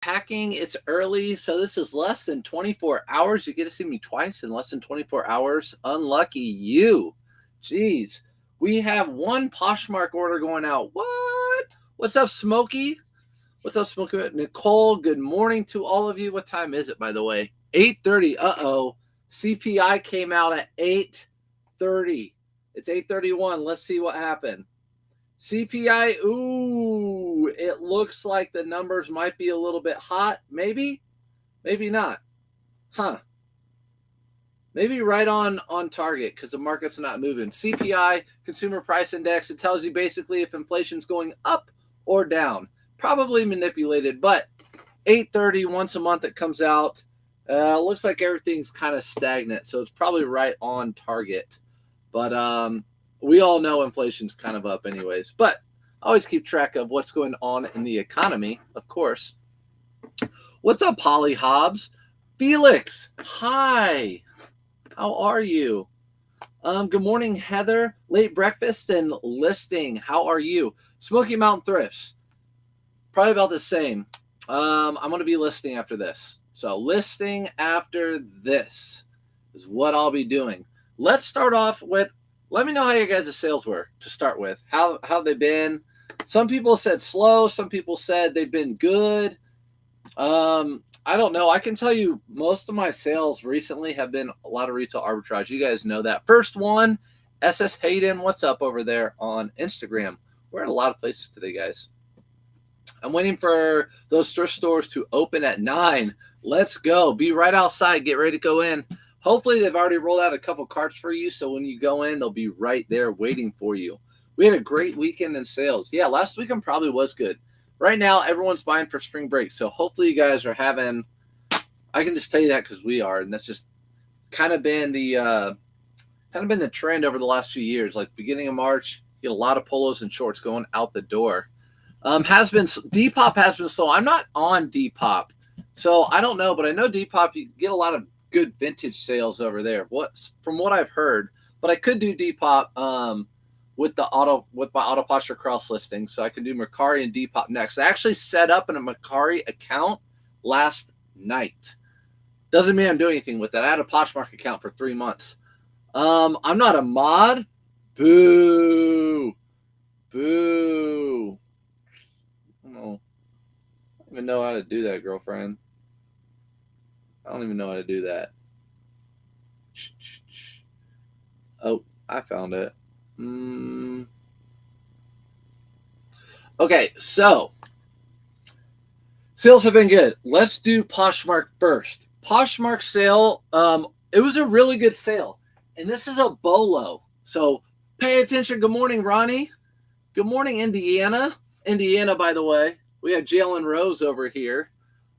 Packing, it's early, so this is less than 24 hours. You get to see me twice in less than 24 hours. Unlucky you. Jeez. We have one Poshmark order going out. What? What's up, Smokey? What's up, Smokey? Nicole, good morning to all of you. What time is it, by the way? 8:30. Uh-oh. CPI came out at 8:30. It's 8:31. Let's see what happened. CPI, ooh, it looks like the numbers might be a little bit hot. Maybe, maybe not. Huh. Maybe right on target because the market's not moving. CPI, Consumer Price Index, it tells you basically if inflation's going up or down. Probably manipulated, but 8:30 once a month it comes out. Looks like everything's kind of stagnant, so it's probably right on target. But we all know inflation's kind of up anyways. But always keep track of what's going on in the economy, of course. What's up, Holly Hobbs? Felix, hi. How are you? Good morning, Heather. Late breakfast and listing. How are you? Smoky Mountain Thrifts. Probably about the same. I'm going to be listing after this. So listing after this is what I'll be doing. Let's start off with, let me know how your guys' sales were to start with. How they've been. Some people said slow. Some people said they've been good. I don't know. I can tell you most of my sales recently have been a lot of retail arbitrage. You guys know that. First one, SS Hayden. What's up over there on Instagram? We're at a lot of places today, guys. I'm waiting for those thrift stores to open at 9. Let's go. Be right outside. Get ready to go in. Hopefully, they've already rolled out a couple carts for you, so when you go in, they'll be right there waiting for you. We had a great weekend in sales. Yeah, last weekend probably was good. Right now, everyone's buying for spring break, so hopefully you guys are having – I can just tell you that because we are, and that's just kind of been the trend over the last few years. Like beginning of March, you get a lot of polos and shorts going out the door. Depop has been slow. I'm not on Depop, so I don't know, but I know Depop, you get a lot of good vintage sales over there. From what I've heard, but I could do Depop with my auto posture cross listing, so I can do Mercari and Depop next. I actually set up a Mercari account last night. Doesn't mean I'm doing anything with that. I had a Poshmark account for 3 months. I'm not a mod. Boo. Boo. I don't even know how to do that, girlfriend. I don't even know how to do that. Oh, I found it. Okay, so sales have been good. Let's do Poshmark first. Poshmark sale, it was a really good sale. And this is a bolo. So pay attention. Good morning, Ronnie. Good morning, Indiana. Indiana, by the way. We have Jalen Rose over here.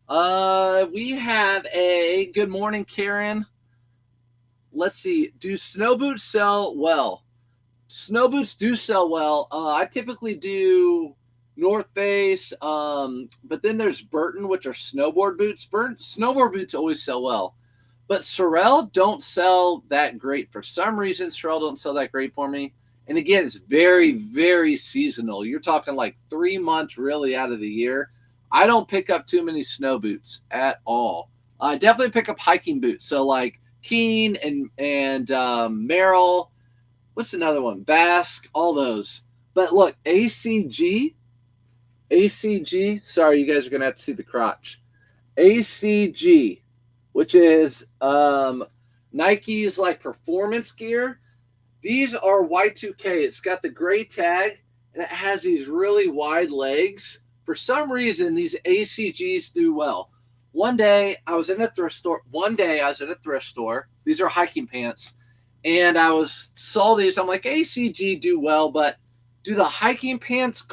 We have a good morning, Karen. Let's see. Do snow boots sell well? Snow boots do sell well. I typically do North Face, but then there's Burton, which are snowboard boots. Snowboard boots always sell well. But Sorel don't sell that great. For some reason, Sorel don't sell that great for me. And again, it's very, very seasonal. You're talking like 3 months really out of the year. I don't pick up too many snow boots at all. I definitely pick up hiking boots. So like Keen and Merrill. What's another one? Basque, all those. But look, ACG, sorry, you guys are going to have to see the crotch. ACG, which is Nike's like performance gear. These are Y2K. It's got the gray tag, and it has these really wide legs. For some reason, these ACGs do well. One day, I was in a thrift store. These are hiking pants. And I saw these. I'm like, ACG do well, but do the hiking pants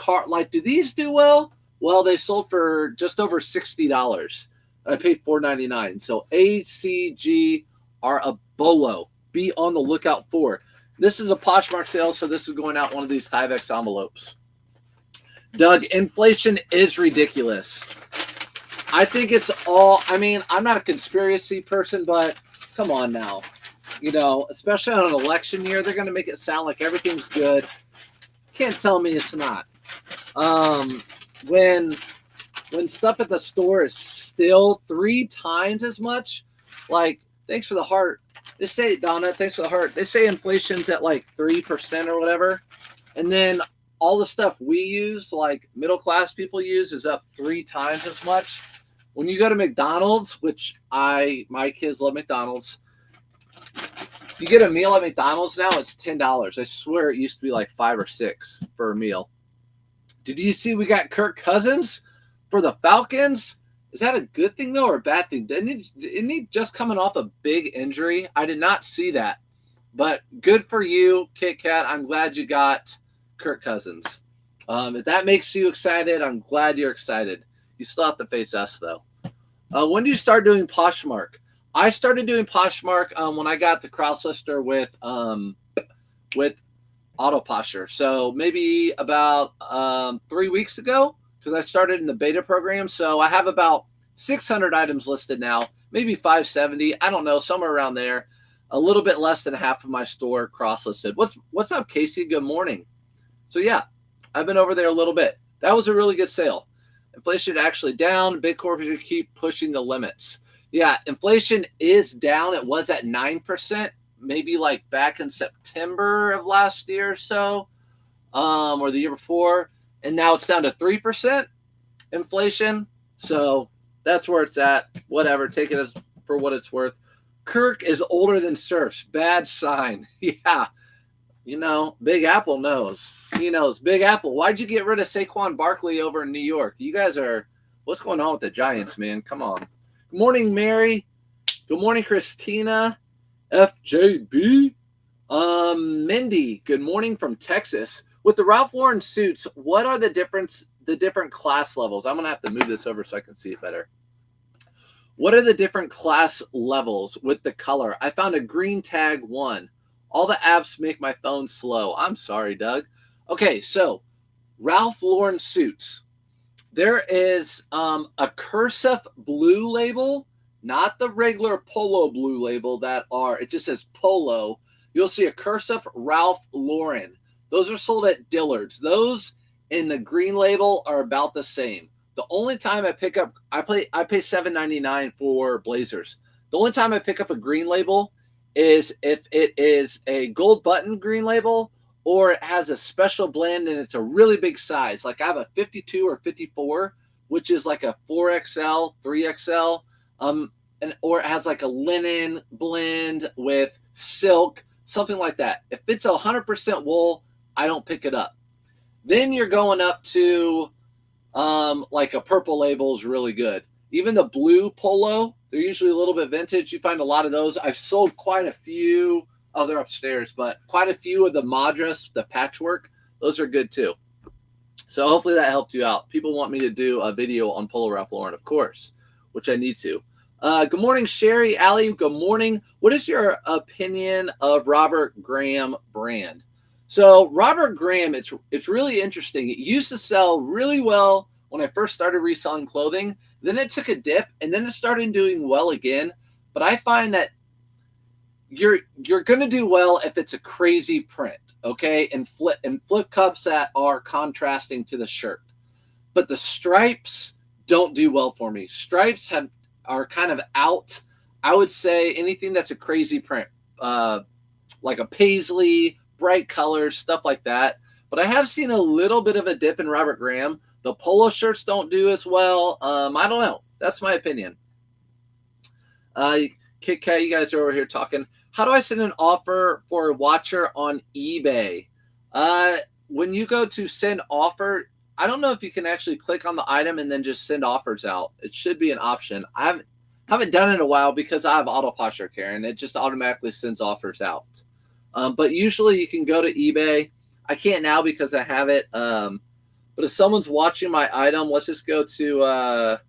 do these do well? Well, they sold for just over $60. I paid $4.99. So ACG are a bolo. Be on the lookout for. This is a Poshmark sale, so this is going out one of these Tyvek envelopes. Doug, inflation is ridiculous. I think it's all, I'm not a conspiracy person, but come on now. You know, especially on an election year, they're going to make it sound like everything's good. Can't tell me it's not. When when stuff at the store is still 3 times as much. Like, thanks for the heart. They say, Donna, thanks for the heart. They say inflation's at like 3% or whatever. And then all the stuff we use, like middle class people use, is up 3 times as much. When you go to McDonald's, which my kids love McDonald's, you get a meal at McDonald's now, it's $10. I swear it used to be like 5 or 6 for a meal. Did you see we got Kirk Cousins for the Falcons? Is that a good thing, though, or a bad thing? Isn't he just coming off a big injury? I did not see that. But good for you, Kit Kat. I'm glad you got Kirk Cousins. If that makes you excited, I'm glad you're excited. You still have to face us, though. When do you start doing Poshmark? I started doing Poshmark when I got the Crosslister with Auto Posher. So maybe about 3 weeks ago, because I started in the beta program. So I have about 600 items listed now, maybe 570. I don't know, somewhere around there. A little bit less than half of my store cross-listed. What's up, Casey? Good morning. So yeah, I've been over there a little bit. That was a really good sale. Inflation actually down. Big corporates keep pushing the limits. Yeah, inflation is down. It was at 9%, maybe like back in September of last year or so, or the year before. And now it's down to 3% inflation. So that's where it's at. Whatever. Take it as for what it's worth. Kirk is older than Surfs. Bad sign. Yeah. You know, Big Apple knows. He knows. Big Apple, why'd you get rid of Saquon Barkley over in New York? You guys are, what's going on with the Giants, man? Come on. Good morning, Mary. Good morning, Christina. FJB. Mindy, good morning from Texas. With the Ralph Lauren suits, what are the different class levels? I'm going to have to move this over so I can see it better. What are the different class levels with the color? I found a green tag 1. All the apps make my phone slow. I'm sorry, Doug. Okay, so Ralph Lauren suits. There is a cursive blue label, not the regular polo blue label it just says polo. You'll see a cursive Ralph Lauren. Those are sold at Dillard's. Those in the green label are about the same. The only time I pay $7.99 for blazers. The only time I pick up a green label is if it is a gold button green label or it has a special blend and it's a really big size. Like I have a 52 or 54, which is like a 4XL, 3XL, or it has like a linen blend with silk, something like that. If it's 100% wool, I don't pick it up. Then you're going up to like a purple label is really good. Even the blue polo, they're usually a little bit vintage. You find a lot of those. I've sold quite a few. Oh, they're upstairs, but quite a few of the Madras, the patchwork. Those are good too. So hopefully that helped you out. People want me to do a video on Polo Ralph Lauren, of course, which I need to. Good morning, Sherry, Allie. Good morning. What is your opinion of Robert Graham brand? So Robert Graham, it's really interesting. It used to sell really well when I first started reselling clothing. Then it took a dip, and then it started doing well again. But I find that you're going to do well if it's a crazy print, okay? And flip cups that are contrasting to the shirt. But the stripes don't do well for me. Stripes are kind of out. I would say anything that's a crazy print, like a paisley, bright colors, stuff like that. But I have seen a little bit of a dip in Robert Graham. The polo shirts don't do as well. I don't know. That's my opinion. Kit Kat, you guys are over here talking. How do I send an offer for a watcher on eBay? When you go to send offer, I don't know if you can actually click on the item and then just send offers out. It should be an option. I haven't done it in a while because I have Auto Posher, Karen. It just automatically sends offers out. But usually you can go to eBay. I can't now because I have it. But if someone's watching my item, let's go to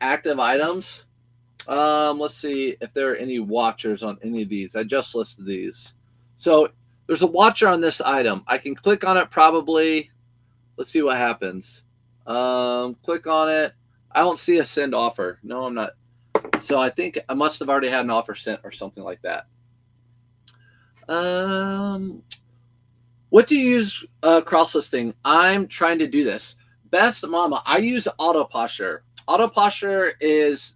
active items. Let's see if there are any watchers on any of these. I just listed these. So there's a watcher on this item. I can click on it probably. Let's see what happens. Click on it. I don't see a send offer. No, I'm not. So I think I must have already had an offer sent or something like that. What do you use cross listing? I'm trying to do this. Best mama. I use Auto Posher. Auto Posher is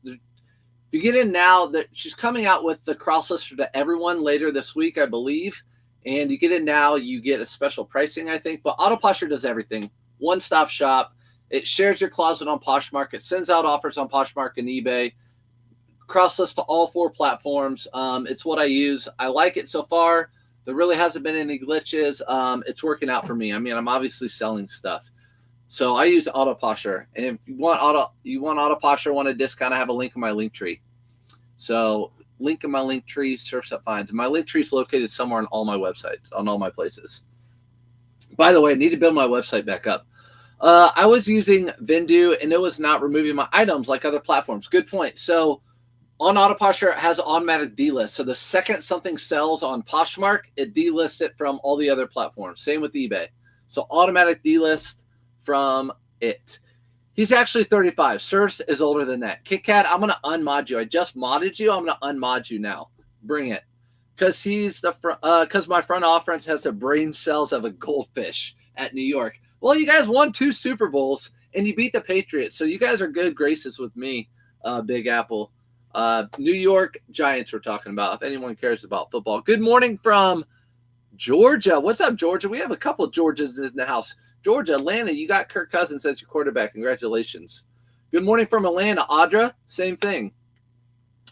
you get in now that she's coming out with the cross lister to everyone later this week, I believe. And you get in now, you get a special pricing, I think. But Auto Posher does everything. One-stop shop. It shares your closet on Poshmark. It sends out offers on Poshmark and eBay. Cross list to all 4 platforms. It's what I use. I like it so far. There really hasn't been any glitches. It's working out for me. I mean, I'm obviously selling stuff. So I use Auto Posher. And if you want Auto Posher, want a discount, I have a link in my link tree. So link in my link tree, Surfs Up Finds. My link tree is located somewhere on all my websites, on all my places. By the way, I need to build my website back up. I was using Vendoo, and it was not removing my items like other platforms. Good point. So on Auto Posher, it has automatic delist. So the second something sells on Poshmark, it delists it from all the other platforms. Same with eBay. So automatic delist from it. He's actually 35. Surfs is older than that. Kit Kat, I'm going to unmod you. I just modded you. I'm going to unmod you now. Bring it. Because because my front office has the brain cells of a goldfish at New York. Well, you guys won 2 Super Bowls, and you beat the Patriots. So you guys are good graces with me, Big Apple. New York Giants we're talking about, if anyone cares about football. Good morning from Georgia. What's up, Georgia? We have a couple of Georgias in the house. Georgia, Atlanta, you got Kirk Cousins as your quarterback. Congratulations. Good morning from Atlanta. Audra, same thing.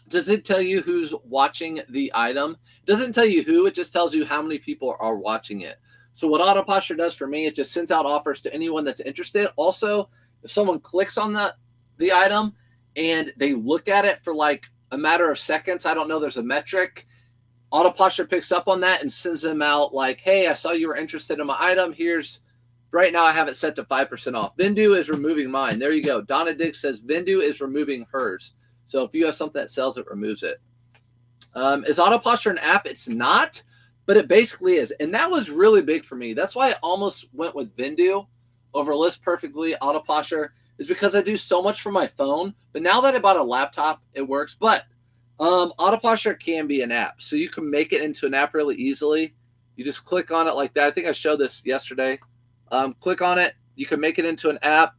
Does it tell you who's watching the item? It doesn't tell you who. It just tells you how many people are watching it. So what Auto Posher does for me, it just sends out offers to anyone that's interested. Also, if someone clicks on the item and they look at it for like a matter of seconds, I don't know, there's a metric, Auto Posher picks up on that and sends them out like, hey, I saw you were interested in my item. Right now I have it set to 5% off. Vendoo is removing mine. There you go. Donna Diggs says Vendoo is removing hers. So if you have something that sells, it removes it. Is Auto Posher an app? It's not, but it basically is. And that was really big for me. That's why I almost went with Vendoo over List Perfectly. Auto Posher is because I do so much from my phone. But now that I bought a laptop, it works. But Auto Posher can be an app. So you can make it into an app really easily. You just click on it like that. I think I showed this yesterday. Click on it. You can make it into an app.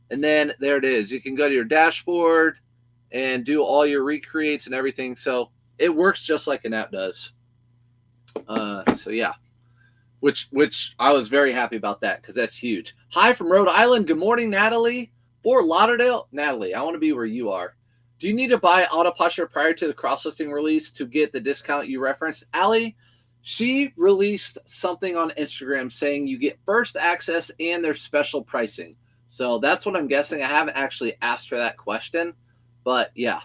And then there it is. You can go to your dashboard and do all your recreates and everything. So it works just like an app does. So yeah, which I was very happy about that because that's huge. Hi from Rhode Island. Good morning, Natalie. Fort Lauderdale. Natalie, I want to be where you are. Do you need to buy Auto Posher prior to the cross-listing release to get the discount you referenced? Allie, she released something on Instagram saying you get first access and there's special pricing. So that's what I'm guessing. I haven't actually asked her that question. But yeah,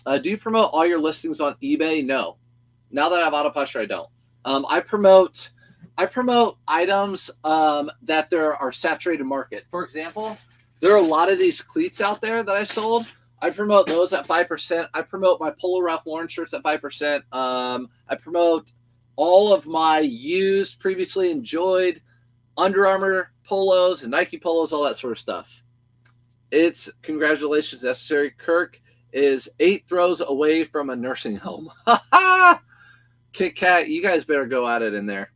do you promote all your listings on eBay? No. Now that I have Auto Posher, I don't. I promote items that there are saturated market. For example, there are a lot of these cleats out there that I sold. I promote those at 5%. I promote my Polo Ralph Lauren shirts at 5%. I promote all of my used, previously enjoyed Under Armour polos and Nike polos, all that sort of stuff. It's congratulations necessary. Kirk is 8 throws away from a nursing home. Kit Kat, you guys better go at it in there.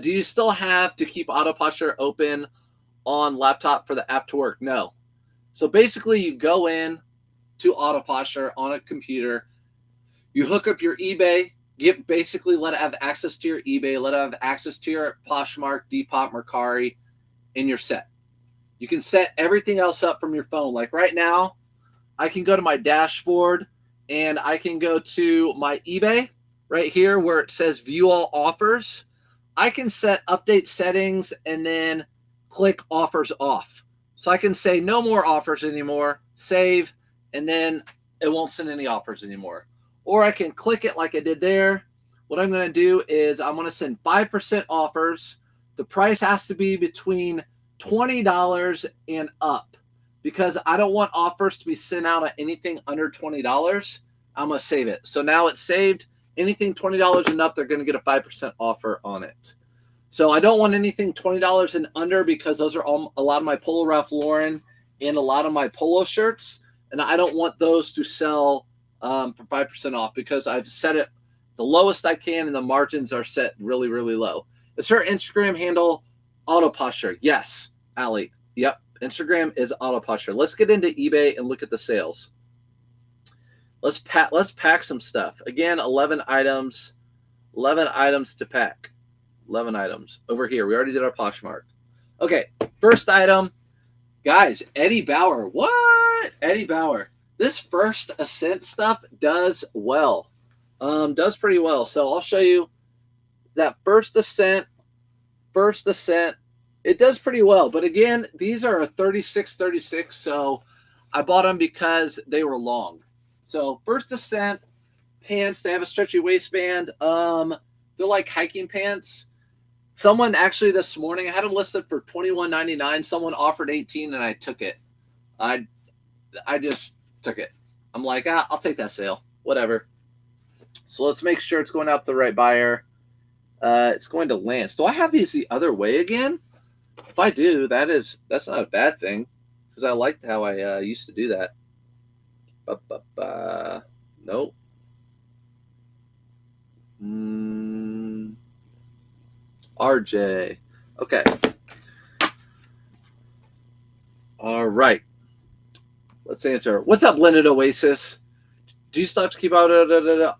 Do you still have to keep Auto Posher open on laptop for the app to work? No. So basically you go in to Auto Posher on a computer, you hook up your eBay, let it have access to your eBay, let it have access to your Poshmark, Depop, Mercari, and you're set. You can set everything else up from your phone. Like right now, I can go to my dashboard and I can go to my eBay right here where it says view all offers. I can set update settings and then click offers off. So I can say no more offers anymore, save, and then it won't send any offers anymore. Or I can click it like I did there. What I'm going to do is I'm going to send 5% offers. The price has to be between $20 and up because I don't want offers to be sent out at anything under $20. I'm going to save it. So now it's saved. Anything $20 and up, they're going to get a 5% offer on it. So I don't want anything $20 and under because those are a lot of my Polo Ralph Lauren and a lot of my polo shirts. And I don't want those to sell for 5% off because I've set it the lowest I can and the margins are set really, really low. Is her Instagram handle Auto Posher? Yes, Allie. Yep, Instagram is auto posher. Let's get into eBay and look at the sales. Let's pack some stuff. Again, 11 items. 11 items to pack. 11 items. Over here, we already did our Poshmark. Okay, first item. Guys, Eddie Bauer. What? Eddie Bauer. This first ascent stuff does well. Does pretty well. So I'll show you that first ascent. It does pretty well. But again, these are a 36, so I bought them because they were long. So first ascent pants, they have a stretchy waistband. They're like hiking pants. Someone actually this morning, I had them listed for $21.99. Someone offered $18 and I took it. I just took it. I'm like, I'll take that sale. Whatever. So let's make sure it's going out to the right buyer. It's going to Lance. Do I have these the other way again? If I do, that's not a bad thing because I liked how I used to do that. Nope. RJ. Okay. All right. Let's answer. What's up, Blended Oasis? Do you still have to keep out?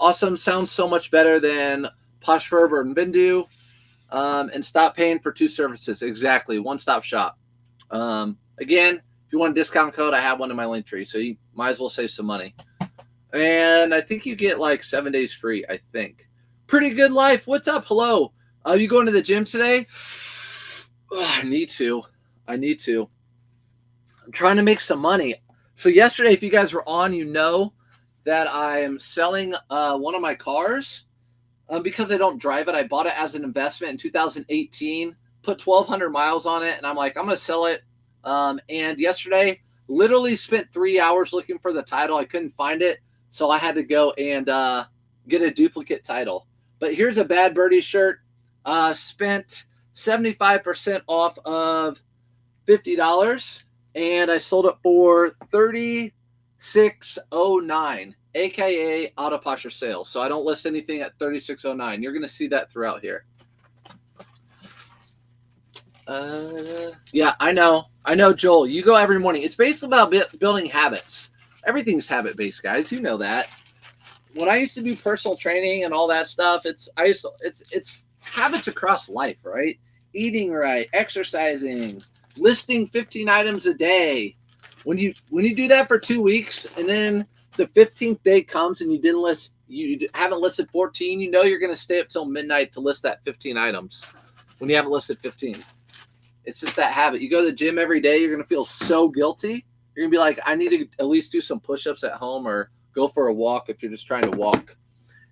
Awesome. Sounds so much better than Posh Ferber and Bindu. And stop paying for 2 services. Exactly. One-stop shop. Again, if you want a discount code, I have one in my link tree. So you might as well save some money. And I think you get like 7 days free, I think. Pretty good life. What's up? Hello. You going to the gym today? I need to. I'm trying to make some money. So yesterday, if you guys were on, you know that I'm selling one of my cars because I don't drive it. I bought it as an investment in 2018, put 1,200 miles on it, and I'm like, I'm going to sell it. And yesterday, literally spent 3 hours looking for the title. I couldn't find it, so I had to go and get a duplicate title. But here's a Bad Birdie shirt. Spent 75% off of $50, and I sold it for $36.09, aka auto posher sale. So I don't list anything at $36.09. You're gonna see that throughout here. Yeah, I know, Joel. You go every morning. It's basically about building habits. Everything's habit based, guys. You know that. When I used to do personal training and all that stuff, it's habits across life, right? Eating right, exercising, listing 15 items a day. When you do that for 2 weeks and then the 15th day comes and you haven't listed 14, you know you're going to stay up till midnight to list that 15 items when you haven't listed 15. It's just that habit. You go to the gym every day, you're going to feel so guilty. You're going to be like, I need to at least do some push-ups at home or go for a walk if you're just trying to walk.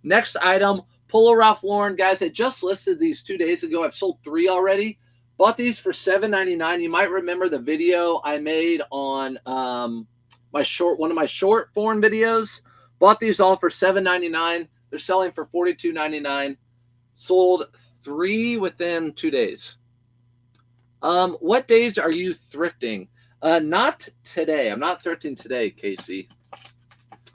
Next item, Polo Ralph Lauren. Guys, I just listed these 2 days ago. I've sold 3 already. Bought these for $7.99. You might remember the video I made on one of my short form videos. Bought these all for $7.99. They're selling for $42.99. Sold 3 within 2 days. What days are you thrifting? Not today. I'm not thrifting today, Casey.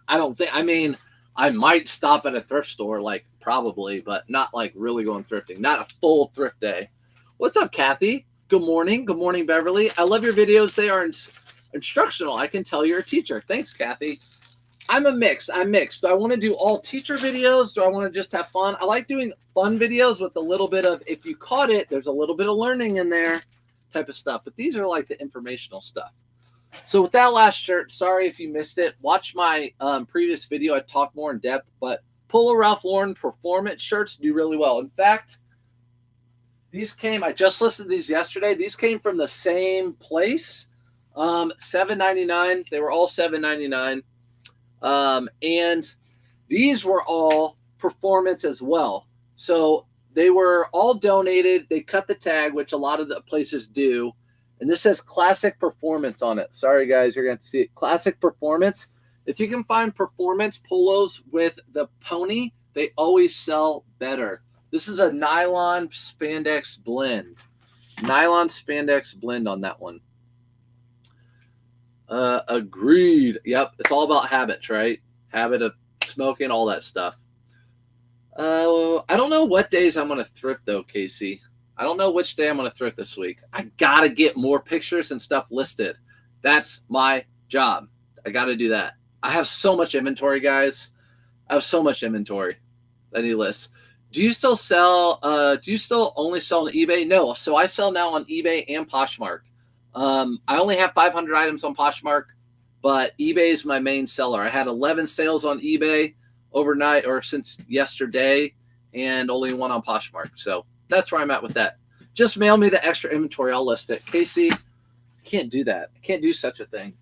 I don't think. I mean, I might stop at a thrift store, like probably, but not like really going thrifting. Not a full thrift day. What's up, Kathy? Good morning. Good morning, Beverly. I love your videos. They are instructional. I can tell you're a teacher. Thanks, Kathy. I'm mixed. Do I want to do all teacher videos? Do I want to just have fun? I like doing fun videos with a little bit of, if you caught it, there's a little bit of learning in there type of stuff. But these are like the informational stuff. So with that last shirt, sorry if you missed it. Watch my previous video. I talked more in depth, but Polo Ralph Lauren performance shirts do really well. In fact, I just listed these yesterday. These came from the same place. $7.99. They were all $7.99. And these were all performance as well. So they were all donated. They cut the tag, which a lot of the places do. And this says Classic Performance on it. Sorry, guys, you're going to see it. Classic Performance. If you can find performance polos with the pony, they always sell better. This is a nylon spandex blend. Nylon spandex blend on that one. Agreed. Yep, it's all about habits, right? Habit of smoking, all that stuff. I don't know what days I'm going to thrift, though, Casey. I don't know which day I'm going to thrift this week. I got to get more pictures and stuff listed. That's my job. I got to do that. I have so much inventory, guys. I have so much inventory that I need to list. Do you still sell? Do you still only sell on eBay? No. So I sell now on eBay and Poshmark. I only have 500 items on Poshmark, but eBay is my main seller. I had 11 sales on eBay overnight or since yesterday, and only one on Poshmark. So that's where I'm at with that. Just mail me the extra inventory. I'll list it. Casey, I can't do that. I can't do such a thing.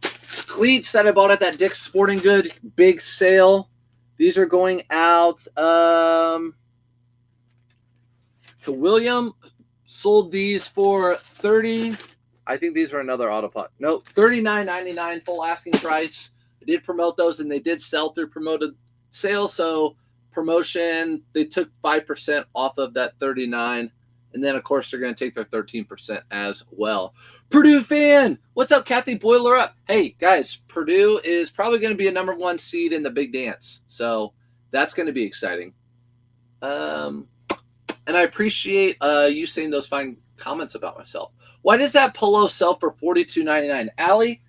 Cleats that I bought at that Dick's Sporting Good big sale. These are going out to William. Sold these for $30. I think these are another Autopot. No, $39.99 full asking price. I did promote those, and they did sell through promoted sales. So promotion, they took 5% off of that $39. And then, of course, they're going to take their 13% as well. Purdue fan, what's up, Kathy? Boiler up. Hey, guys, Purdue is probably going to be a #1 seed in the big dance. So that's going to be exciting. And I appreciate you saying those fine comments about myself. Why does that polo sell for $42.99? Allie,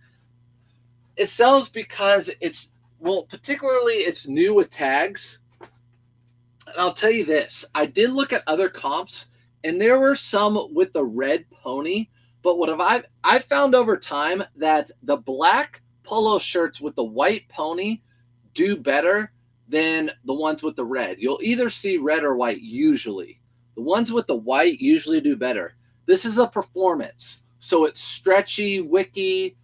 it sells because it's, well, particularly it's new with tags. And I'll tell you this. I did look at other comps, and there were some with the red pony. But what have I found over time that the black polo shirts with the white pony do better than the ones with the red. You'll either see red or white usually. The ones with the white usually do better. This is a performance. So it's stretchy, wicky.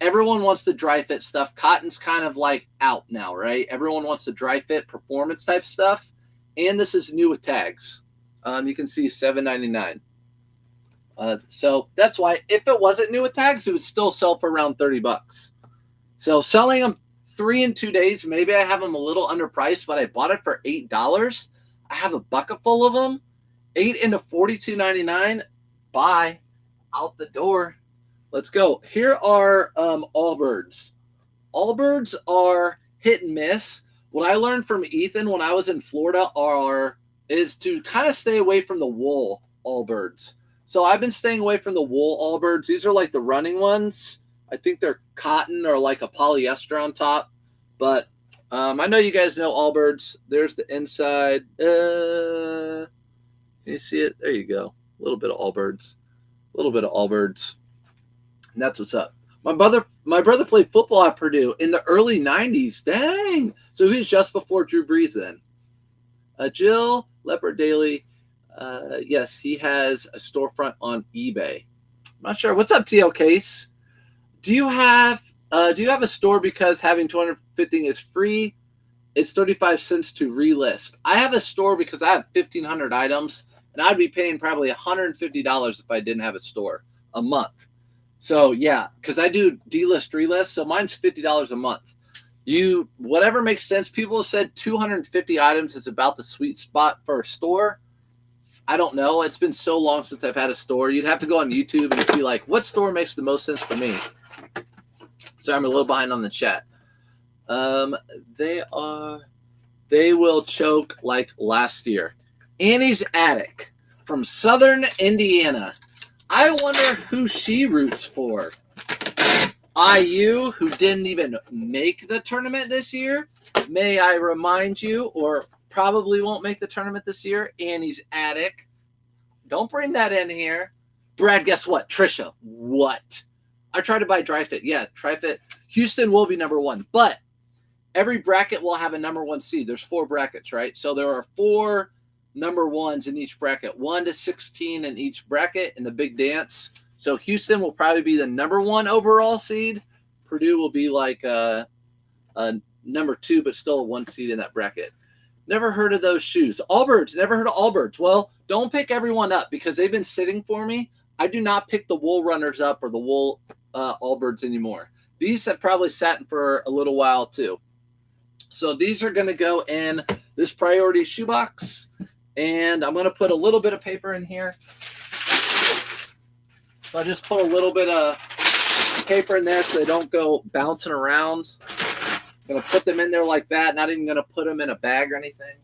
Everyone wants the dry fit stuff. Cotton's kind of like out now, right? Everyone wants the dry fit performance type stuff. And this is new with tags. You can see $7.99. So that's why if it wasn't new with tags, it would still sell for around $30. So selling them 3 in 2 days, maybe I have them a little underpriced, but I bought it for $8. I have a bucket full of them. 8 into $42.99. Bye. Out the door. Let's go. Here are Allbirds. Allbirds are hit and miss. What I learned from Ethan when I was in Florida is to kind of stay away from the wool Allbirds. So I've been staying away from the wool Allbirds. These are like the running ones. I think they're cotton or like a polyester on top. But I know you guys know Allbirds. There's the inside. Can you see it? There you go. A little bit of Allbirds. A little bit of Allbirds. And that's what's up. My brother played football at Purdue in the early 90s. Dang. So he was just before Drew Brees then. Jill, Leopard Daily. Yes, he has a storefront on eBay. I'm not sure. What's up, TL Case? Do you have a store because having 250 is free? It's 35 cents to relist. I have a store because I have 1,500 items, and I'd be paying probably $150 if I didn't have a store a month. So yeah, because I do delist, relist, so mine's $50 a month. Whatever makes sense. People have said 250 items is about the sweet spot for a store. I don't know. It's been so long since I've had a store. You'd have to go on YouTube and see like what store makes the most sense for me. So I'm a little behind on the chat. They will choke like last year. Annie's Attic from Southern Indiana. I wonder who she roots for. IU, who didn't even make the tournament this year. May I remind you, or probably won't make the tournament this year, Annie's Attic. Don't bring that in here. Brad, guess what? Trisha, what? I tried to buy Dry Fit. Yeah, Dry Fit. Houston will be #1, but every bracket will have a #1 seed. There's 4 brackets, right? So there are 4 #1s in each bracket, 1 to 16 in each bracket in the big dance. So Houston will probably be the #1 overall seed. Purdue will be like a #2, but still a 1 seed in that bracket. Never heard of those shoes. Allbirds, never heard of Allbirds. Well, don't pick everyone up because they've been sitting for me. I do not pick the wool runners up or the wool Allbirds anymore. These have probably sat for a little while too. So these are going to go in this priority shoebox. And I'm going to put a little bit of paper in here. So I just put a little bit of paper in there so they don't go bouncing around. I'm going to put them in there like that. Not even going to put them in a bag or anything.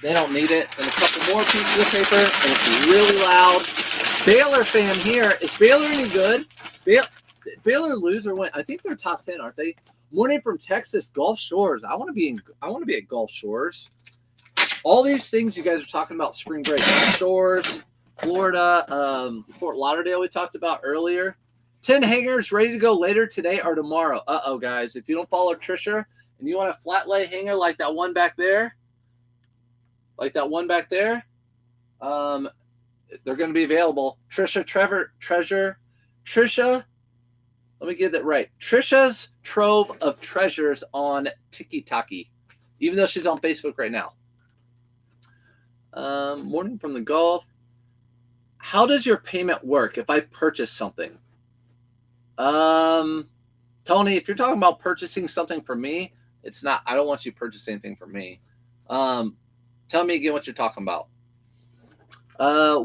They don't need it. And a couple more pieces of paper, and it's really loud. Baylor fan here. Is Baylor any good? Baylor lose or win? I think they're top 10, aren't they? Morning from Texas, Gulf Shores. I want to be at Gulf Shores. All these things you guys are talking about, spring break, Gulf Shores, Florida, Fort Lauderdale we talked about earlier. 10 hangers ready to go later today or tomorrow. Uh-oh, guys. If you don't follow Trisha and you want a flat lay hanger like that one back there, they're going to be available. Trisha, let me get that right. Trisha's Trove of Treasures on TikTok, even though she's on Facebook right now. Morning from the Gulf. How does your payment work if I purchase something? Tony, if you're talking about purchasing something for me, it's not. I don't want you to purchase anything for me. Tell me again what you're talking about.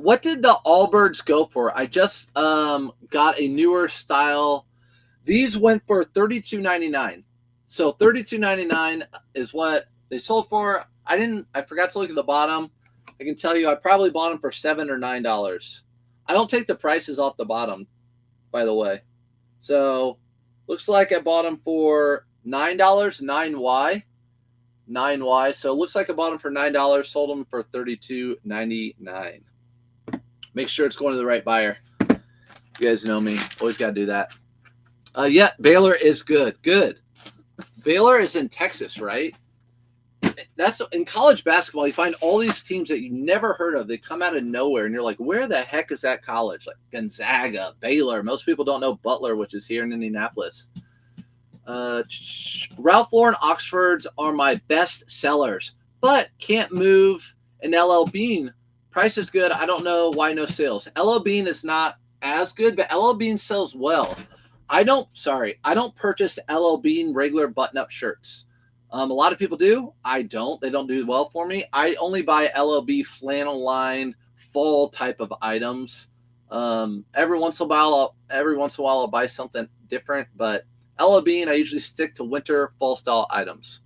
What did the Allbirds go for? I just got a newer style. These went for $32.99. So $32.99 is what they sold for. I forgot to look at the bottom. I can tell you I probably bought them for $7 or $9. I don't take the prices off the bottom, by the way. So looks like I bought them for $9, 9Y. 9Y. So it looks like I bought them for $9, sold them for $32.99. Make sure it's going to the right buyer. You guys know me. Always got to do that. Yeah, Baylor is good. Good. Baylor is in Texas, right? That's in college basketball. You find all these teams that you never heard of. They come out of nowhere, and you're like, where the heck is that college? Like Gonzaga, Baylor. Most people don't know Butler, which is here in Indianapolis. Ralph Lauren Oxfords are my best sellers, but can't move an LL Bean. Price is good. I don't know why no sales. LL Bean is not as good, but LL Bean sells well. I don't purchase LL Bean regular button-up shirts. A lot of people do. I don't. They don't do well for me. I only buy LLB flannel line fall type of items. Every once in a while I'll buy something different, but LL Bean, I usually stick to winter fall style items.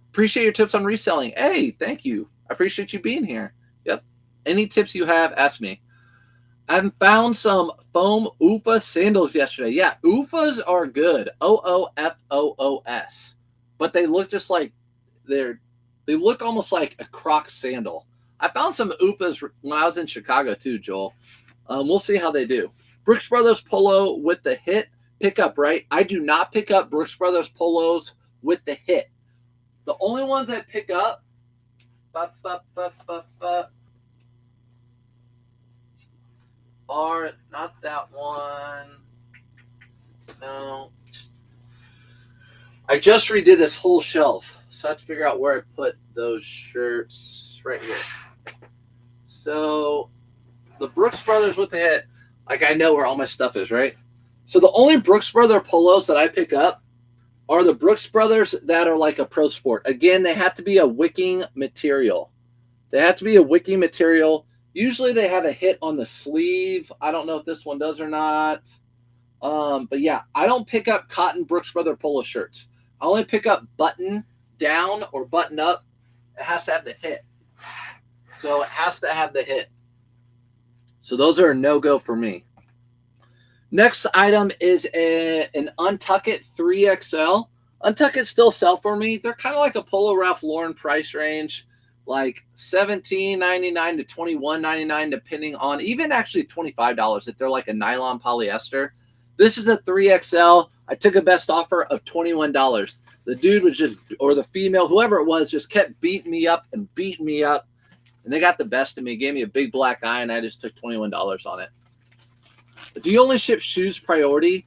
Appreciate your tips on reselling. Hey, thank you. I appreciate you being here. Yep. Any tips you have, ask me. I found some foam OOFA sandals yesterday. Yeah, OOFAs are good. OOFOOS. But they look just like they look almost like a Croc sandal. I found some OOFAs when I was in Chicago too, Joel. We'll see how they do. Brooks Brothers polo with the hit pickup, right? I do not pick up Brooks Brothers polos with the hit. The only ones I pick up are not that one. No. I just redid this whole shelf, so I have to figure out where I put those shirts right here. So the Brooks Brothers with the hit, like I know where all my stuff is, right? So the only Brooks Brothers polos that I pick up are the Brooks Brothers that are like a pro sport. Again, they have to be a wicking material. Usually they have a hit on the sleeve. I don't know if this one does or not. But yeah, I don't pick up cotton Brooks Brothers polo shirts. I only pick up button down or button up. It has to have the hit. So it has to have the hit. So those are a no-go for me. Next item is an Untuck It 3XL. Untuck It still sell for me. They're kind of like a Polo Ralph Lauren price range, like $17.99 to $21.99, depending on, even actually $25 if they're like a nylon polyester. This is a 3XL. I took a best offer of $21. The dude was just, or the female, whoever it was, just kept beating me up. And they got the best of me. Gave me a big black eye, and I just took $21 on it. Do you only ship shoes priority?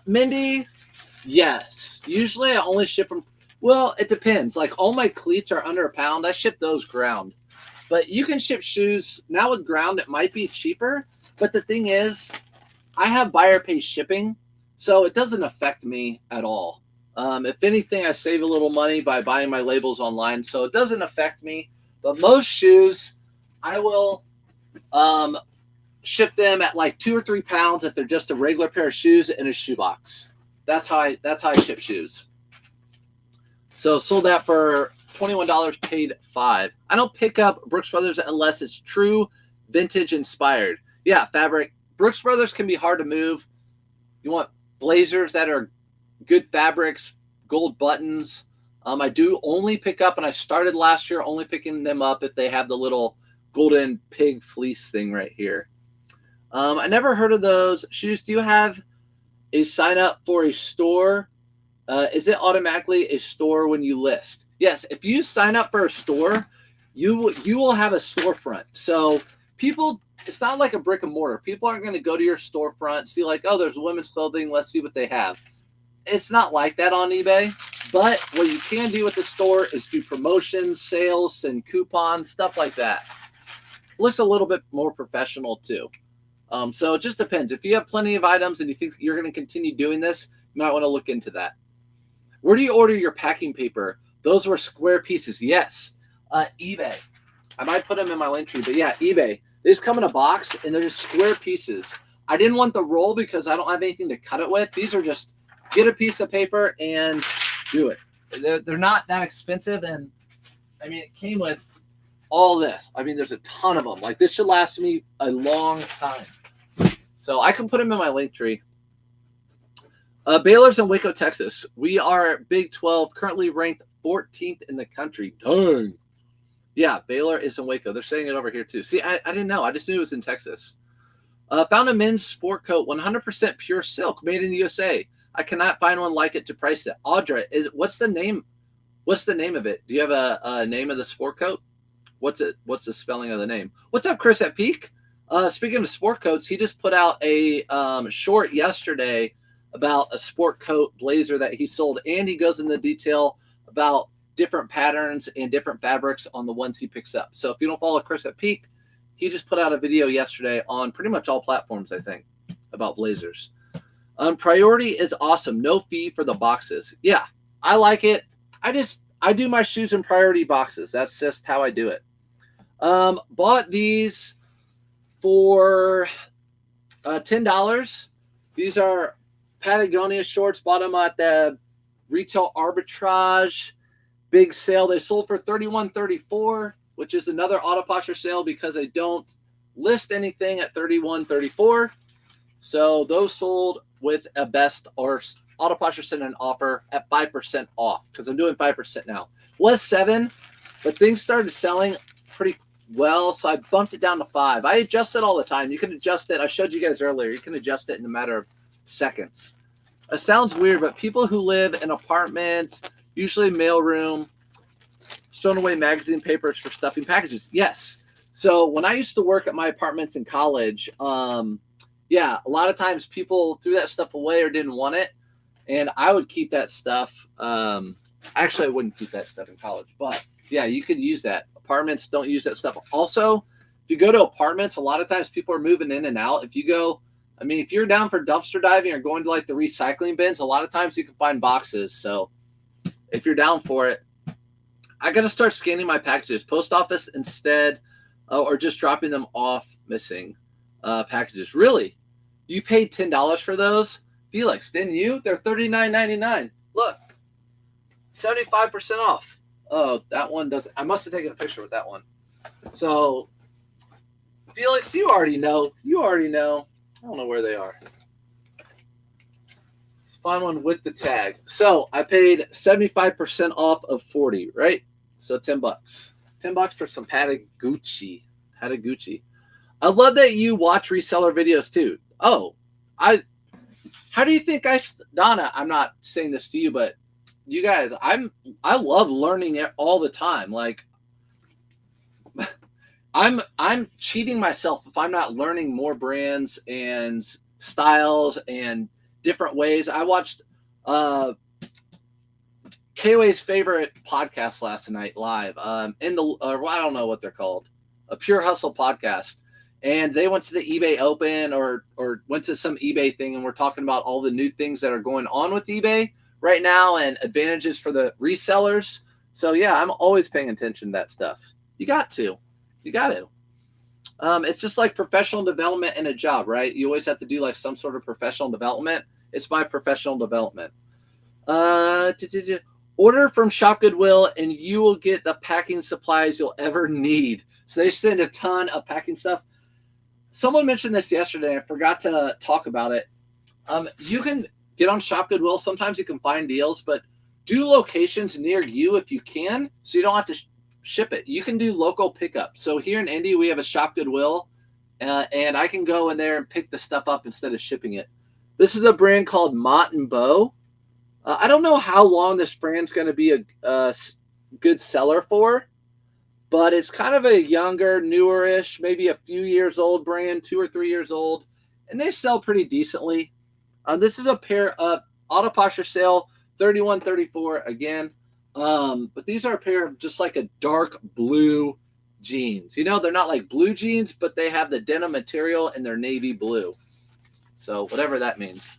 Mindy, yes. Usually I only ship them. Well, it depends. Like all my cleats are under £1. I ship those ground. But you can ship shoes. Now with ground, it might be cheaper. But the thing is, I have buyer pay shipping, so it doesn't affect me at all. If anything, I save a little money by buying my labels online, so it doesn't affect me. But most shoes, I will ship them at like 2 or 3 pounds if they're just a regular pair of shoes in a shoebox. That's how I ship shoes. So sold that for $21, paid $5. I don't pick up Brooks Brothers unless it's true vintage inspired. Yeah, fabric. Brooks Brothers can be hard to move. You want blazers that are good fabrics, gold buttons. I do only pick up, and I started last year only picking them up if they have the little golden pig fleece thing right here. I never heard of those shoes. Do you have a sign up for a store? Is it automatically a store when you list? Yes, if you sign up for a store, you will have a storefront. So people, it's not like a brick and mortar. People aren't going to go to your storefront, see like, oh, there's women's clothing, let's see what they have. It's not like that on eBay. But what you can do with the store is do promotions, sales, and coupons, stuff like that. It looks a little bit more professional too. So it just depends. If you have plenty of items and you think you're going to continue doing this, you might want to look into that. Where do you order your packing paper? Those were square pieces. Yes. eBay. I might put them in my link tree, but yeah, eBay. They just come in a box and they're just square pieces. I didn't want the roll because I don't have anything to cut it with. These are just get a piece of paper and do it. They're not that expensive. And I mean, it came with all this. I mean, there's a ton of them. Like this should last me a long time. So I can put them in my link tree. Baylor's in Waco, Texas. We are Big 12, currently ranked 14th in the country. Dang. Yeah, Baylor is in Waco. They're saying it over here too. See, I didn't know. I just knew it was in Texas. Found a men's sport coat, 100% pure silk, made in the USA. I cannot find one like it to price it. Audra, what's the name? What's the name of it? Do you have a name of the sport coat? What's the spelling of the name? What's up, Chris at Peak? Speaking of sport coats, he just put out a short yesterday about a sport coat blazer that he sold, and he goes into detail about different patterns and different fabrics on the ones he picks up. So if you don't follow Chris at Peak, he just put out a video yesterday on pretty much all platforms, I think, about blazers. Priority is awesome. No fee for the boxes. Yeah, I like it. I do my shoes in priority boxes. That's just how I do it. Bought these for $10. These are Patagonia shorts. Bought them at the retail arbitrage big sale. They sold for $31.34, which is another auto posher sale because I don't list anything at $31.34. So those sold with a best or auto posher sent an offer at 5% off because I'm doing 5% now. Was 7, but things started selling pretty well, so I bumped it down to 5. I adjust it all the time. You can adjust it. I showed you guys earlier. You can adjust it in a matter of seconds. It sounds weird, but people who live in apartments, usually mailroom, stowing away magazine papers for stuffing packages. Yes. So when I used to work at my apartments in college, yeah, a lot of times people threw that stuff away or didn't want it, and I would keep that stuff. Actually, I wouldn't keep that stuff in college, but yeah, you could use that. Apartments don't use that stuff. Also, if you go to apartments, a lot of times people are moving in and out. If you go, I mean, if you're down for dumpster diving or going to like the recycling bins, a lot of times you can find boxes. So if you're down for it, I got to start scanning my packages. Post office instead, or just dropping them off missing packages. Really? You paid $10 for those? Felix, didn't you? They're $39.99. Look, 75% off. Oh, that one doesn't. I must have taken a picture with that one. So, Felix, you already know. You already know. I don't know where they are. Find one with the tag. So, I paid 75% off of 40, right? So, $10. $10 for some Patagucci. Patagucci. I love that you watch reseller videos too. Oh, how do you think Donna, I'm not saying this to you, but you guys, I love learning it all the time. Like I'm cheating myself if I'm not learning more brands and styles and different ways. I watched KOA's favorite podcast last night live I don't know what they're called, a Pure Hustle podcast. And they went to the eBay Open or went to some eBay thing, and we're talking about all the new things that are going on with eBay right now and advantages for the resellers. So, yeah, I'm always paying attention to that stuff. You got to. You got to. It's just like professional development in a job, right? You always have to do like some sort of professional development. It's my professional development. Order from Shop Goodwill and you will get the packing supplies you'll ever need. So they send a ton of packing stuff. Someone mentioned this yesterday. I forgot to talk about it. You can get on Shop Goodwill. Sometimes you can find deals, but do locations near you if you can, so you don't have to ship it. You can do local pickup. So here in Indy, we have a Shop Goodwill, and I can go in there and pick the stuff up instead of shipping it. This is a brand called Mott and Bow. I don't know how long this brand's going to be a good seller for, but it's kind of a younger, newerish, maybe a few years old brand, 2 or 3 years old, and they sell pretty decently. This is a pair of auto posture sale, 31.34 again. But these are a pair of just like a dark blue jeans. You know, they're not like blue jeans, but they have the denim material and they're navy blue. So whatever that means.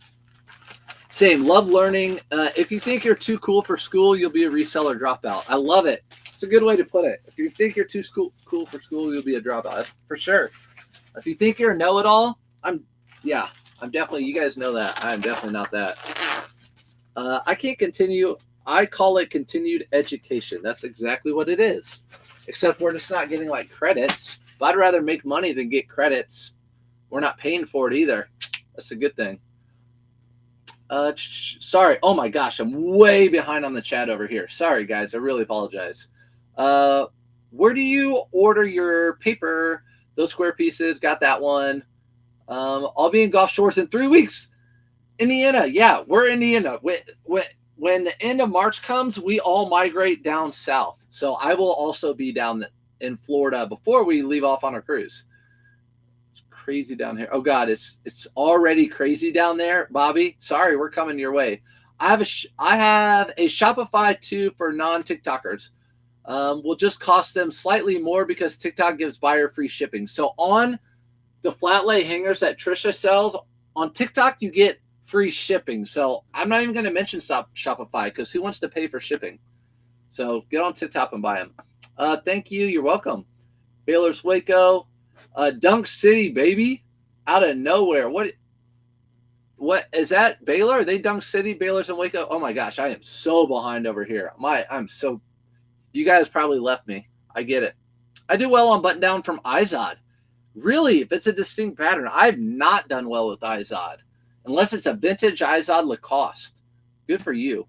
Same, love learning. If you think you're too cool for school, you'll be a reseller dropout. I love it. It's a good way to put it. If you think you're too cool for school, you'll be a dropout, for sure. If you think you're a know-it-all, I'm definitely, you guys know that. I'm definitely not that. I can't continue. I call it continued education. That's exactly what it is. Except we're just not getting like credits. But I'd rather make money than get credits. We're not paying for it either. That's a good thing. Sorry. Oh my gosh, I'm way behind on the chat over here. Sorry guys, I really apologize. Where do you order your paper? Those square pieces, got that one. I'll be in Gulf Shores in 3 weeks. Indiana, yeah, we're Indiana. When the end of March comes, we all migrate down south. So I will also be down in Florida before we leave off on our cruise. It's crazy down here. Oh God, it's already crazy down there, Bobby. Sorry, we're coming your way. I have a Shopify too for non-TikTokers. Will just cost them slightly more because TikTok gives buyer free shipping. So on the flat lay hangers that Trisha sells on TikTok, you get free shipping. So I'm not even going to mention Shopify because who wants to pay for shipping? So get on TikTok and buy them. Thank you. You're welcome. Baylor's Waco, Dunk City, baby, out of nowhere. What is that? Baylor? Are they Dunk City? Baylor's in Waco? Oh my gosh, I am so behind over here. You guys probably left me. I get it. I do well on button down from Izod. Really, if it's a distinct pattern, I've not done well with Izod. Unless it's a vintage Izod Lacoste. Good for you.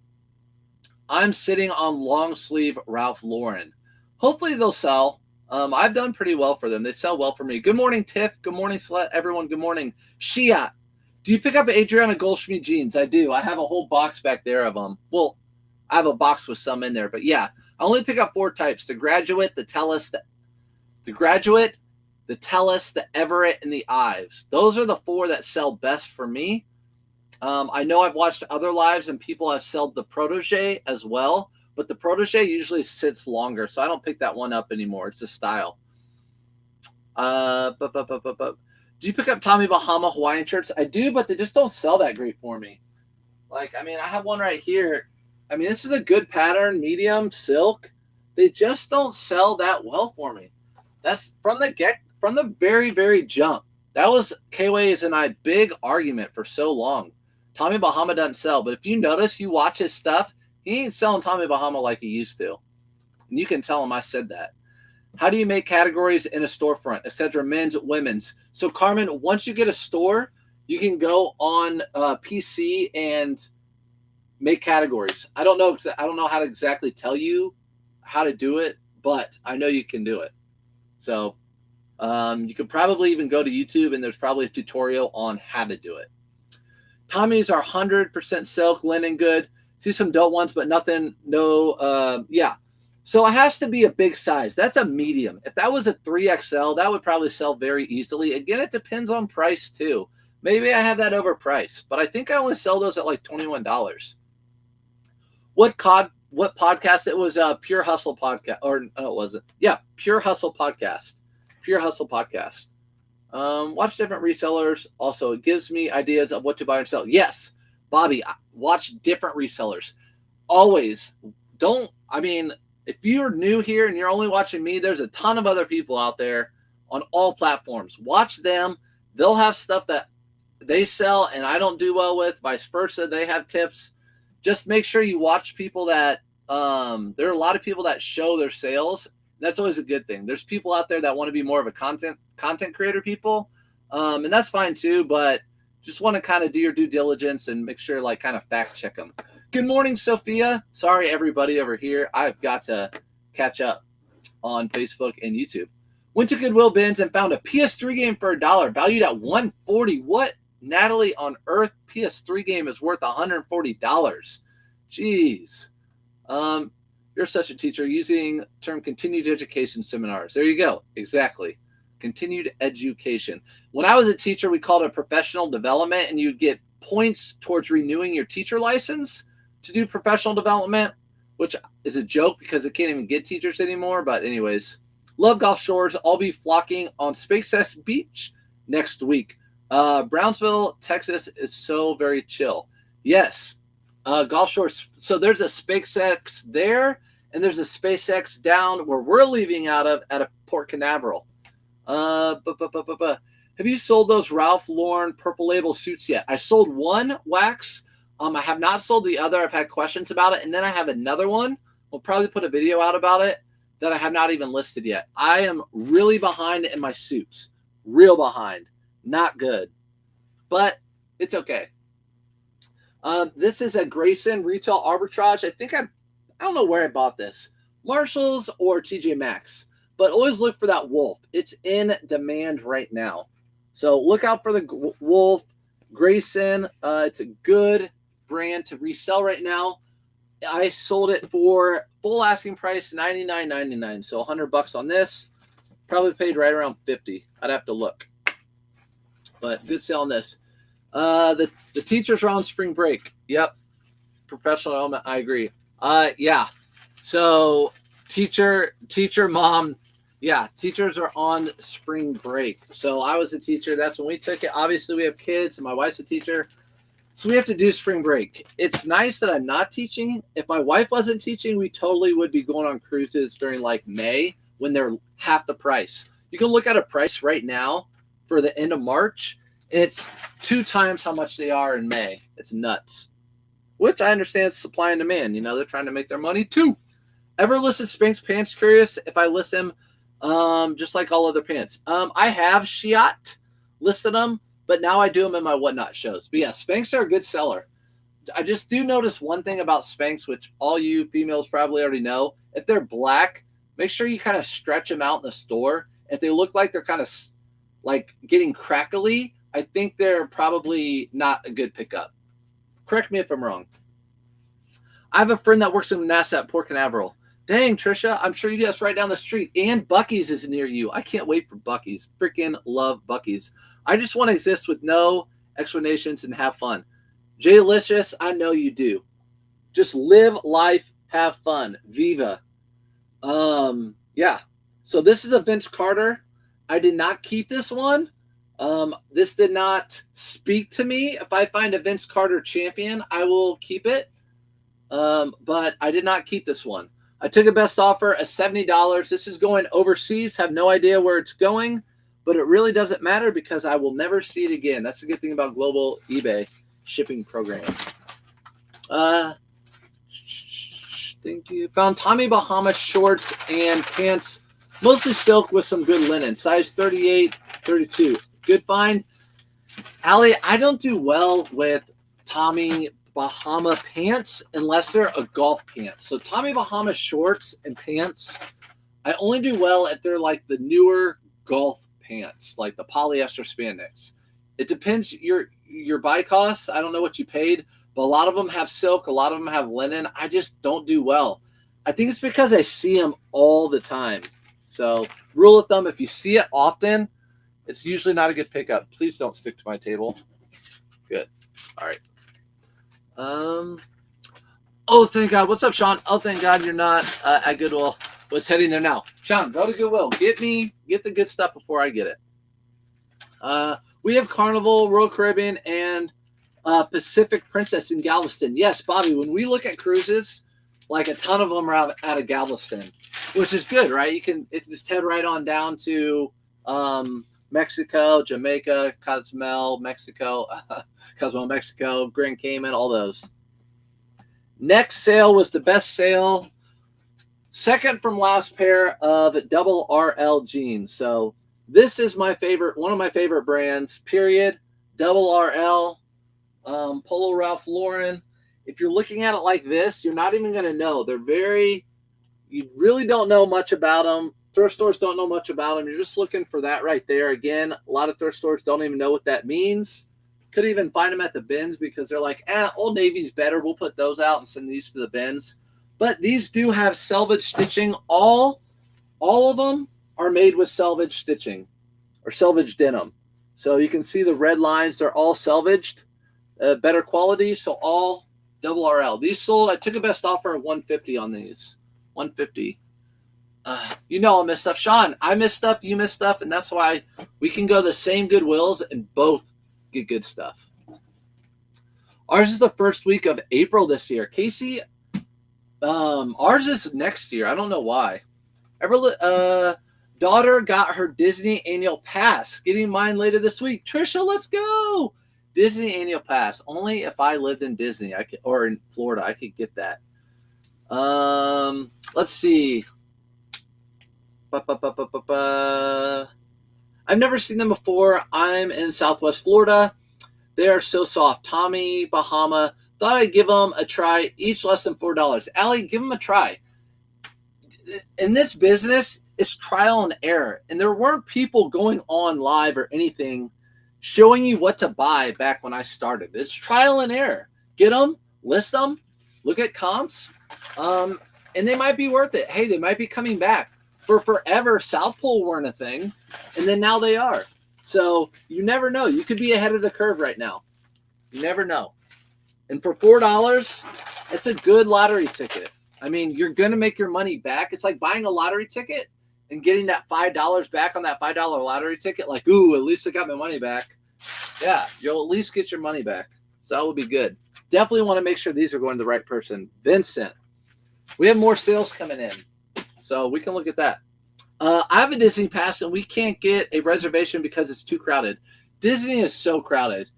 I'm sitting on long sleeve Ralph Lauren. Hopefully they'll sell. I've done pretty well for them. They sell well for me. Good morning, Tiff. Good morning, everyone. Good morning. Shia, do you pick up Adriana Goldschmidt jeans? I do. I have a whole box back there of them. Well, I have a box with some in there. But yeah, I only pick up 4 types. The Graduate, the Tellus, the Graduate, the Tellus, the Everett, and the Ives. Those are the 4 that sell best for me. I know I've watched other lives and people have sold the Protege as well, but the Protege usually sits longer, so I don't pick that one up anymore. It's a style. Do you pick up Tommy Bahama Hawaiian shirts? I do, but they just don't sell that great for me. Like, I mean, I have one right here. I mean, this is a good pattern, medium, silk. They just don't sell that well for me. That's from the very, very jump. That was K-Ways and I big argument for so long. Tommy Bahama doesn't sell, but if you notice, you watch his stuff, he ain't selling Tommy Bahama like he used to. And you can tell him I said that. How do you make categories in a storefront, etc.? Men's, women's. So Carmen, once you get a store, you can go on PC and make categories. I don't know how to exactly tell you how to do it, but I know you can do it. So you could probably even go to YouTube and there's probably a tutorial on how to do it. Tommy's are 100% silk, linen good. See some dope ones, but nothing, yeah. So it has to be a big size. That's a medium. If that was a 3XL, that would probably sell very easily. Again, it depends on price too. Maybe I have that overpriced, but I think I only sell those at like $21. What podcast? It was Pure Hustle podcast, or no, it wasn't. Yeah, Pure Hustle podcast. Pure Hustle podcast. Watch different resellers. Also, it gives me ideas of what to buy and sell. Yes, Bobby, watch different resellers. Always. If you're new here and you're only watching me, there's a ton of other people out there on all platforms. Watch them. They'll have stuff that they sell and I don't do well with. Vice versa, they have tips. Just make sure you watch people that there are a lot of people that show their sales. That's always a good thing. There's people out there that want to be more of a content creator people, and that's fine too. But just want to kind of do your due diligence and make sure, like, kind of fact check them. Good morning, Sophia. Sorry, everybody over here. I've got to catch up on Facebook and YouTube. Went to Goodwill Bins and found a PS3 game for $1, valued at $140. What, Natalie, on earth? PS3 game is worth $140. Jeez. You're such a teacher, using term continued education seminars. There you go. Exactly. Continued education. When I was a teacher, we called it professional development, and you'd get points towards renewing your teacher license to do professional development, which is a joke because it can't even get teachers anymore. But anyways, love Gulf Shores. I'll be flocking on SpaceX Beach next week. Brownsville, Texas is so very chill. Yes, Gulf Shores. So there's a SpaceX there, and there's a SpaceX down where we're leaving out of at a Port Canaveral. Have you sold those Ralph Lauren Purple Label suits yet? I sold one, Wax. I have not sold the other. I've had questions about it. And then I have another one. We'll probably put a video out about it that I have not even listed yet. I am really behind in my suits. Real behind. Not good. But it's okay. This is a Grayson retail arbitrage. I don't know where I bought this. Marshall's or TJ Maxx. But always look for that wolf. It's in demand right now. So look out for the wolf. Grayson. It's a good brand to resell right now. I sold it for full asking price $99.99. So $100 on this. Probably paid right around $50. I'd have to look. But good sale on this. The teachers are on spring break. Yep. Professional element. I agree. Yeah. So teacher, mom. Yeah, teachers are on spring break. So I was a teacher. That's when we took it. Obviously, we have kids, and my wife's a teacher. So we have to do spring break. It's nice that I'm not teaching. If my wife wasn't teaching, we totally would be going on cruises during like May when they're half the price. You can look at a price right now for the end of March, and it's 2 times how much they are in May. It's nuts. Which I understand is supply and demand. You know, they're trying to make their money too. Ever listed Spanx pants? Curious if I list them just like all other pants. I have Shiat listed them, but now I do them in my Whatnot shows. But yeah, Spanx are a good seller. I just do notice one thing about Spanx, which all you females probably already know. If they're black, make sure you kind of stretch them out in the store. If they look like they're kind of like getting crackly, I think they're probably not a good pickup. Correct me if I'm wrong. I have a friend that works in NASA at Port Canaveral. Dang, Trisha, I'm sure you do. That's right down the street. And Buc-ee's is near you. I can't wait for Buc-ee's. Freaking love Buc-ee's. I just want to exist with no explanations and have fun. J-Licious, I know you do. Just live life, have fun. Viva. Yeah. So this is a Vince Carter. I did not keep this one. This did not speak to me. If I find a Vince Carter champion, I will keep it. But I did not keep this one. I took a best offer at $70. This is going overseas. Have no idea where it's going, but it really doesn't matter because I will never see it again. That's the good thing about global eBay shipping programs. Thank you. Found Tommy Bahama shorts and pants, mostly silk with some good linen. Size 38, 32. Good find. Allie, I don't do well with Tommy Bahama pants unless they're a golf pants. So Tommy Bahama shorts and pants, I only do well if they're like the newer golf pants, like the polyester spandex. It depends your buy costs. I don't know what you paid, but a lot of them have silk, a lot of them have linen. I just don't do well. I think it's because I see them all the time. So rule of thumb, if you see it often, it's usually not a good pickup. Please don't stick to my table. Good. All right. Oh, thank God. What's up, Sean? Oh, thank God you're not at Goodwill. What's heading there now? Sean, go to Goodwill. Get the good stuff before I get it. We have Carnival, Royal Caribbean, and Pacific Princess in Galveston. Yes, Bobby, when we look at cruises, like a ton of them are out of Galveston, which is good, right? You can just head right on down to Mexico, Jamaica, Cozumel, Mexico, Grand Cayman, all those. Next sale was the best sale. Second from last pair of double RL jeans. So this is my favorite, one of my favorite brands, period. Double RL, Polo Ralph Lauren. If you're looking at it like this, you're not even going to know. You really don't know much about them. Thrift stores don't know much about them. You're just looking for that right there. Again, a lot of thrift stores don't even know what that means. Could even find them at the bins because they're like, Old Navy's better. We'll put those out and send these to the bins. But these do have selvage stitching. All of them are made with selvage stitching or selvage denim. So you can see the red lines. They're all selvaged, better quality. So all double RL. These sold. I took a best offer of $150 on these. $150. You know I miss stuff. Sean, I miss stuff. You miss stuff. And that's why we can go the same Goodwills and both get good stuff. Ours is the first week of April this year. Casey, ours is next year. I don't know why. Daughter got her Disney annual pass. Getting mine later this week. Trisha, let's go. Disney annual pass. Only if I lived in Disney, or in Florida, I could get that. Let's see. I've never seen them before. I'm in Southwest Florida. They are so soft. Tommy Bahama. Thought I'd give them a try. Each less than $4. Allie, give them a try. In this business, it's trial and error. And there weren't people going on live or anything showing you what to buy back when I started. It's trial and error. Get them, list them, look at comps, and they might be worth it. Hey, they might be coming back. For forever, South Pole weren't a thing, and then now they are. So you never know. You could be ahead of the curve right now. You never know. And for $4, it's a good lottery ticket. I mean, you're going to make your money back. It's like buying a lottery ticket and getting that $5 back on that $5 lottery ticket. Like, ooh, at least I got my money back. Yeah, you'll at least get your money back. So that would be good. Definitely want to make sure these are going to the right person. Vincent, we have more sales coming in, so we can look at that. I have a Disney pass, and we can't get a reservation because it's too crowded. Disney is so crowded.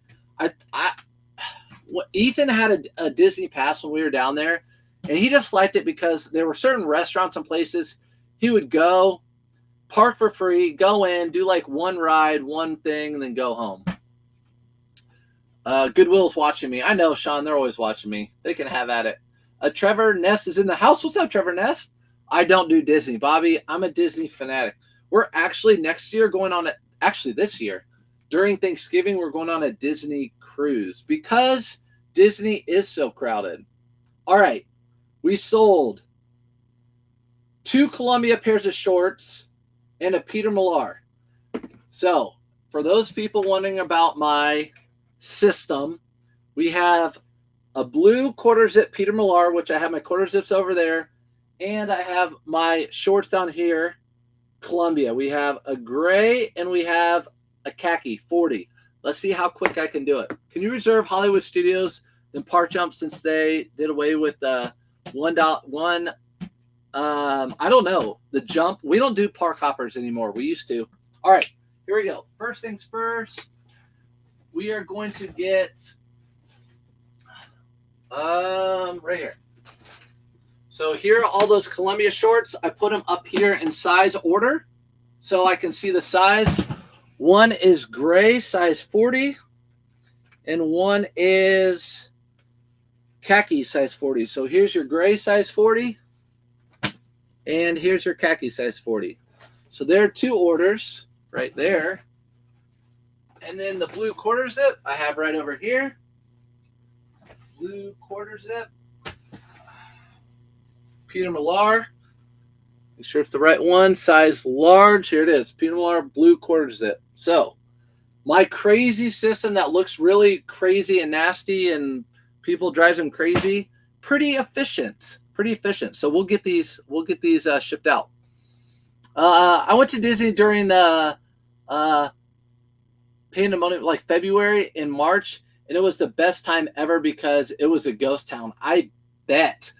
Ethan had a Disney pass when we were down there, and he just liked it because there were certain restaurants and places he would go, park for free, go in, do like one ride, one thing, and then go home. Goodwill's watching me. I know, Sean, they're always watching me. They can have at it. Trevor Ness is in the house. What's up, Trevor Ness? I don't do Disney. Bobby, I'm a Disney fanatic. We're actually next year going on this year, during Thanksgiving, we're going on a Disney cruise because Disney is so crowded. All right. We sold 2 Columbia pairs of shorts and a Peter Millar. So for those people wondering about my system, we have a blue quarter zip Peter Millar, which I have my quarter zips over there. And I have my shorts down here, Columbia. We have a gray and we have a khaki, 40. Let's see how quick I can do it. Can you reserve Hollywood Studios and Park Jump since they did away with the $1? I don't know. The jump. We don't do park hoppers anymore. We used to. All right, here we go. First things first. We are going to get right here. So here are all those Columbia shorts. I put them up here in size order so I can see the size. One is gray, size 40, and one is khaki, size 40. So here's your gray, size 40, and here's your khaki, size 40. So there are 2 orders right there. And then the blue quarter zip I have right over here. Blue quarter zip. Peter Millar. Make sure it's the right one. Size large. Here it is. Peter Millar blue quarter zip. So my crazy system that looks really crazy and nasty and people drives them crazy. Pretty efficient. Pretty efficient. So we'll get these shipped out. I went to Disney during the pandemonium, like February and March, and it was the best time ever because it was a ghost town. I bet.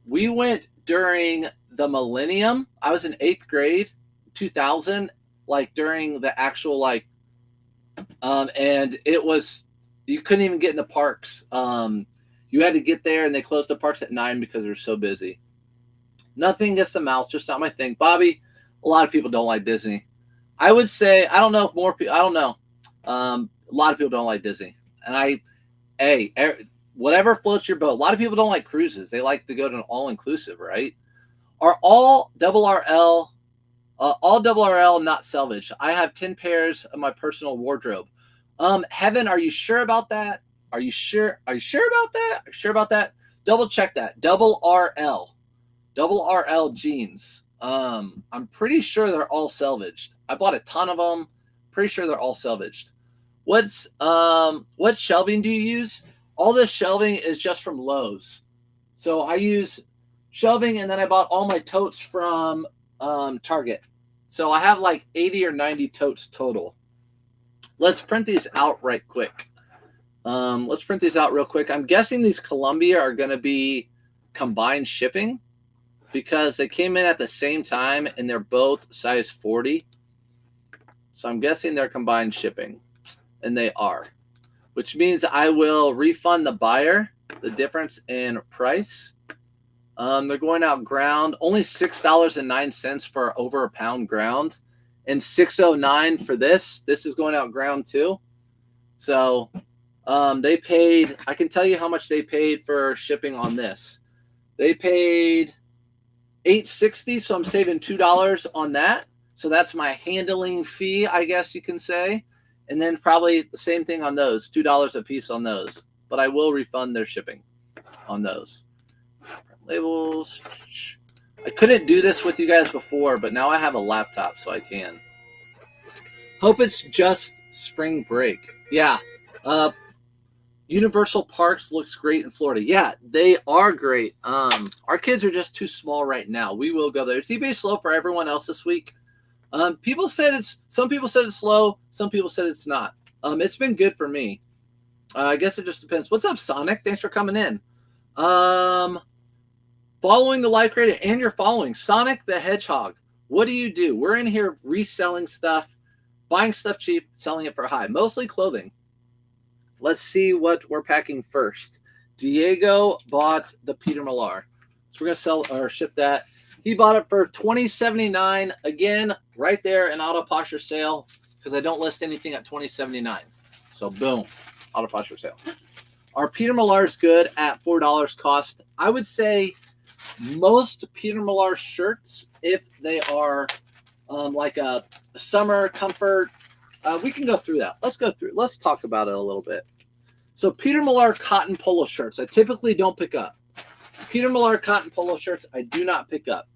We went during the millennium. I was in 8th grade, 2000, like during the actual and it was, you couldn't even get in the parks. You had to get there, and they closed the parks at 9 because they're so busy. Nothing against the mouse, just not my thing. Bobby, a lot of people don't like Disney. I would say, I don't know if more people, I don't know. A lot of people don't like Disney. And whatever floats your boat. A lot of people don't like cruises. They like to go to an all-inclusive, right? Are all double RL not salvaged? I have 10 pairs of my personal wardrobe. Heaven, are you sure about that? Are you sure about that? Are you sure about that? Double check that. Double RL jeans. I'm pretty sure they're all salvaged. I bought a ton of them. Pretty sure they're all salvaged. What shelving do you use? All this shelving is just from Lowe's. So I use shelving, and then I bought all my totes from Target. So I have like 80 or 90 totes total. Let's print these out right quick. Let's print these out real quick. I'm guessing these Columbia are going to be combined shipping because they came in at the same time and they're both size 40. So I'm guessing they're combined shipping, and they are, which means I will refund the buyer the difference in price. They're going out ground, only $6.09 for over a pound ground, and $6.09 for this. This is going out ground too. So they paid, I can tell you how much they paid for shipping on this. They paid $8.60, so I'm saving $2 on that. So that's my handling fee, I guess you can say. And then probably the same thing on those, $2 a piece on those. But I will refund their shipping on those. Labels. I couldn't do this with you guys before, but now I have a laptop, so I can. Hope it's just spring break. Yeah. Universal Parks looks great in Florida. Yeah, they are great. Our kids are just too small right now. We will go there. It's eBay slow for everyone else this week. Some people said it's slow. Some people said it's not. It's been good for me. I guess it just depends. What's up, Sonic? Thanks for coming in. Following the live creator, and you're following Sonic the Hedgehog. What do? We're in here reselling stuff, buying stuff cheap, selling it for high. Mostly clothing. Let's see what we're packing first. Diego bought the Peter Millar. So we're going to sell or ship that. He bought it for $20.79. Again, right there, an auto posher sale, because I don't list anything at $20.79. So boom, auto posher sale. Our Peter Millar is good at $4 cost. I would say most Peter Millar shirts, if they are like a summer comfort, we can go through that. Let's talk about it a little bit. So Peter Millar cotton polo shirts, I typically don't pick up. Peter Millar cotton polo shirts, I do not pick up.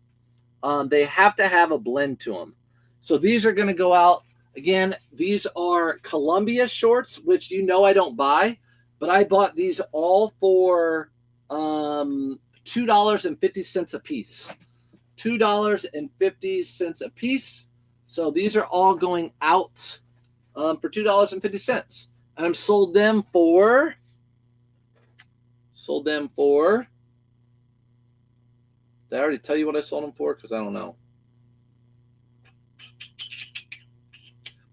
They have to have a blend to them. So these are going to go out. Again, these are Columbia shorts, which you know I don't buy. But I bought these all for $2.50 a piece. $2.50 a piece. So these are all going out for $2.50. And I'm sold them for. Did I already tell you what I sold them for? Because I don't know.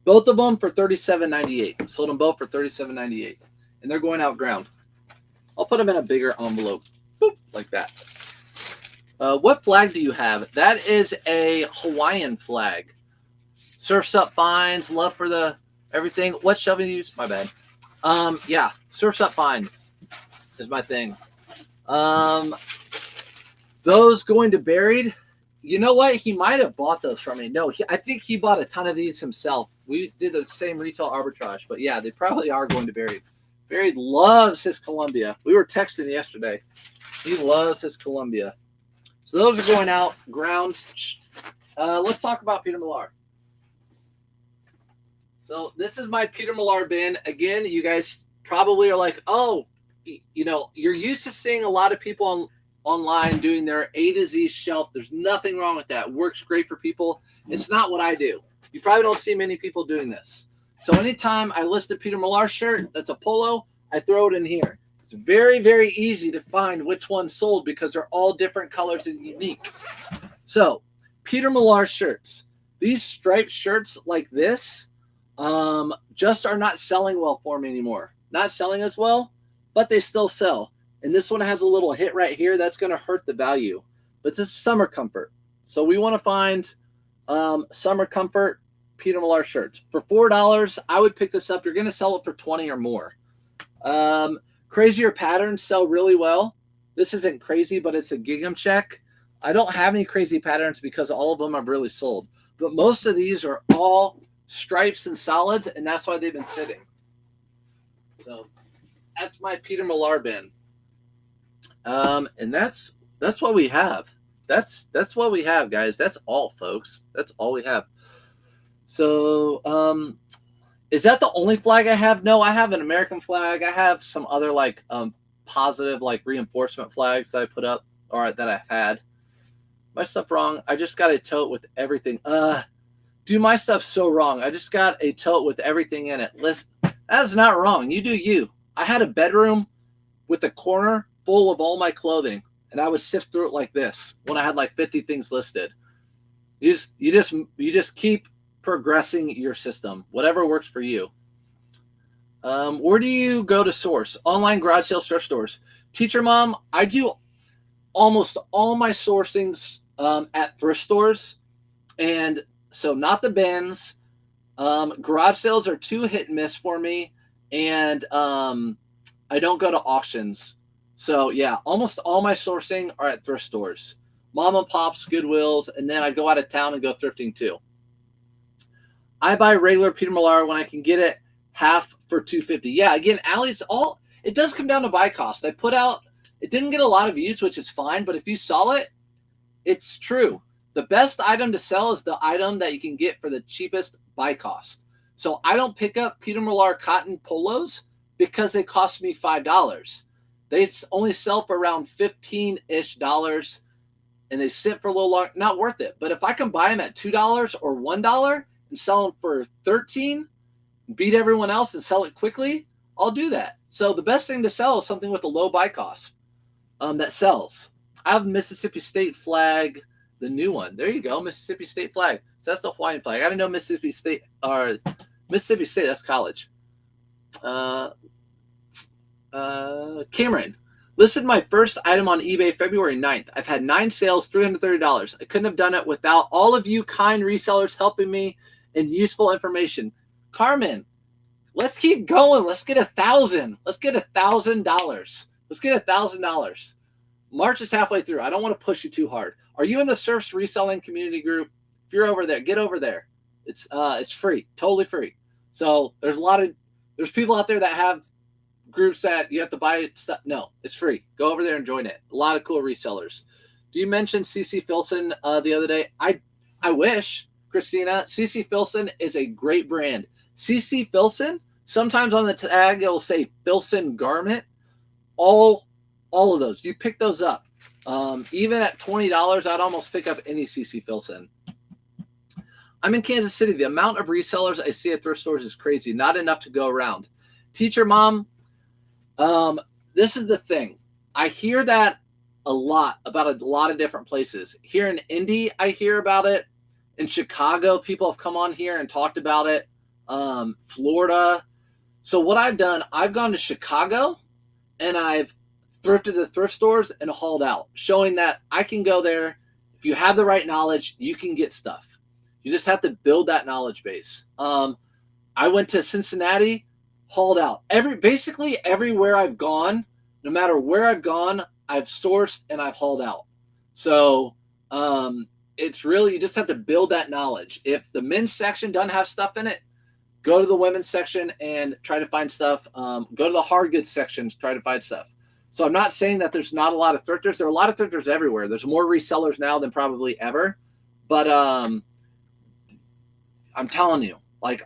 Both of them for $37.98. Sold them both for $37.98. And they're going out ground. I'll put them in a bigger envelope. Boop, like that. What flag do you have? That is a Hawaiian flag. Surfs Up Fines. Love for the everything. What shelving do you use? My bad. Yeah. Surfs Up Fines is my thing. Those going to Buried. You know what? He might have bought those from me. No, I think he bought a ton of these himself. We did the same retail arbitrage. But yeah, they probably are going to Buried. Buried loves his Columbia. We were texting yesterday. He loves his Columbia. So those are going out ground. Let's talk about Peter Millar. So this is my Peter Millar bin. Again, you guys probably are like, oh, you know, you're used to seeing a lot of people online doing their A to Z shelf. There's nothing wrong with that. Works great for people. It's not what I do. You probably don't see many people doing this. So anytime I list a Peter Millar shirt that's a polo, I throw it in here. It's very, very easy to find which one sold because they're all different colors and unique. So Peter Millar shirts. These striped shirts like this just are not selling well for me anymore. Not selling as well, but they still sell. And this one has a little hit right here. That's going to hurt the value. But this is Summer Comfort. So we want to find Summer Comfort Peter Millar shirts. For $4, I would pick this up. You're going to sell it for 20 or more. Crazier patterns sell really well. This isn't crazy, but it's a gingham check. I don't have any crazy patterns because all of them I've really sold. But most of these are all stripes and solids, and that's why they've been sitting. So that's my Peter Millar bin. And that's what we have. That's what we have, guys. That's all, folks. That's all we have. So, is that the only flag I have? No, I have an American flag. I have some other like positive like reinforcement flags that I put up or that I've had. My stuff wrong. I just got a tote with everything. Dude, my stuff's so wrong. I just got a tote with everything in it. Listen, that is not wrong. You do you. I had a bedroom with a corner full of all my clothing, and I would sift through it like this when I had like 50 things listed. You just keep progressing your system, whatever works for you. Where do you go to source? Online, garage sales, thrift stores. Teacher Mom, I do almost all my sourcing at thrift stores, and so not the bins. Garage sales are too hit and miss for me, and I don't go to auctions. So yeah, almost all my sourcing are at thrift stores, mom and pops, Goodwills, and then I go out of town and go thrifting too. I buy regular Peter Millar when I can get it half for $2.50. Yeah, again, Allie, it does come down to buy cost. I put out, it didn't get a lot of views, which is fine, but if you saw it, it's true. The best item to sell is the item that you can get for the cheapest buy cost. So I don't pick up Peter Millar cotton polos because they cost me $5. They only sell for around $15-ish, and they sit for a little long. Not worth it. But if I can buy them at $2 or $1 and sell them for $13, beat everyone else and sell it quickly, I'll do that. So the best thing to sell is something with a low buy cost that sells. I have Mississippi State flag, the new one. There you go, Mississippi State flag. So that's the Hawaiian flag. I didn't know Mississippi State, that's college. Cameron, listed my first item on eBay February 9th. I've had 9 sales, $330. I couldn't have done it without all of you kind resellers helping me and useful information. Carmen, let's keep going. Let's get 1,000. Let's get $1,000. Let's get $1,000. March is halfway through. I don't want to push you too hard. Are you in the Surfs Reselling community group? If you're over there, get over there. It's free, totally free. So there's people out there that have groups that you have to buy stuff. No, it's free. Go over there and join it. A lot of cool resellers. Do you mention CC Filson the other day? I wish, Christina. CC Filson is a great brand. CC Filson, sometimes on the tag it will say Filson garment. All of those. You pick those up. Even at $20, I'd almost pick up any CC Filson. I'm in Kansas City. The amount of resellers I see at thrift stores is crazy. Not enough to go around. Teacher Mom, this is the thing. I hear that a lot about a lot of different places. Here in Indy, I hear about it. In Chicago, people have come on here and talked about it. Florida. So what I've done, I've gone to Chicago and I've thrifted the thrift stores and hauled out, showing that I can go there. If you have the right knowledge, you can get stuff. You just have to build that knowledge base. I went to Cincinnati, hauled out. Basically everywhere I've gone, no matter where I've gone, I've sourced and I've hauled out. So it's really, you just have to build that knowledge. If the men's section doesn't have stuff in it, go to the women's section and try to find stuff. Go to the hard goods sections, try to find stuff. So I'm not saying that there's not a lot of thrifters. There are a lot of thrifters everywhere. There's more resellers now than probably ever. But I'm telling you, like,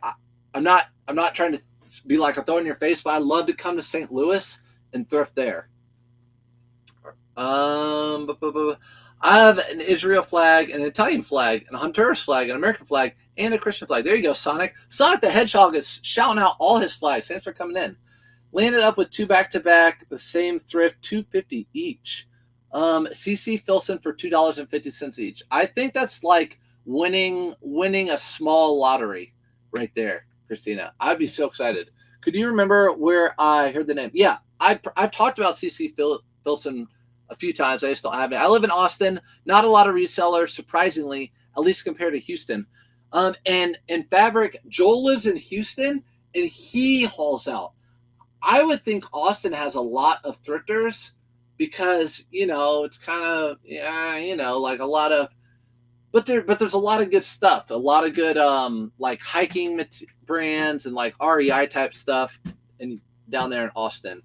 I'm not trying to be like a throw in your face, but I'd love to come to St. Louis and thrift there. I have an Israel flag, an Italian flag, a Honduras flag, an American flag, and a Christian flag. There you go, Sonic. Sonic the Hedgehog is shouting out all his flags. Thanks for coming in. Landed up with 2 back-to-back, the same thrift, $2.50 each. CC Filson for $2.50 each. I think that's like winning a small lottery right there, Christina. I'd be so excited. Could you remember where I heard the name? Yeah, I've talked about CC Filson a few times. I just don't have it. I live in Austin. Not a lot of resellers, surprisingly, at least compared to Houston. And in fabric, Joel lives in Houston and he hauls out. I would think Austin has a lot of thrifters because, it's kind of, like a lot of, but there's a lot of good stuff, a lot of good like hiking brands and like REI type stuff and down there in Austin.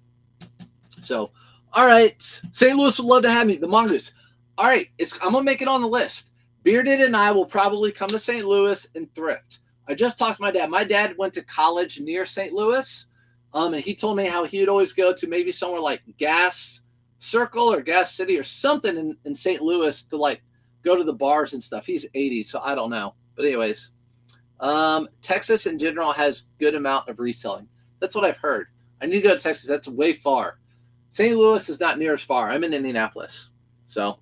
So, all right, St. Louis would love to have me. The Mongoose. All right, I'm gonna make it on the list. Bearded and I will probably come to St. Louis and thrift. I just talked to my dad. My dad went to college near St. Louis, and he told me how he would always go to maybe somewhere like Gas Circle or Gas City or something in St. Louis to like go to the bars and stuff. He's 80, so I don't know. But anyways, Texas in general has good amount of reselling. That's what I've heard. I need to go to Texas. That's way far. St. Louis is not near as far. I'm in Indianapolis. So,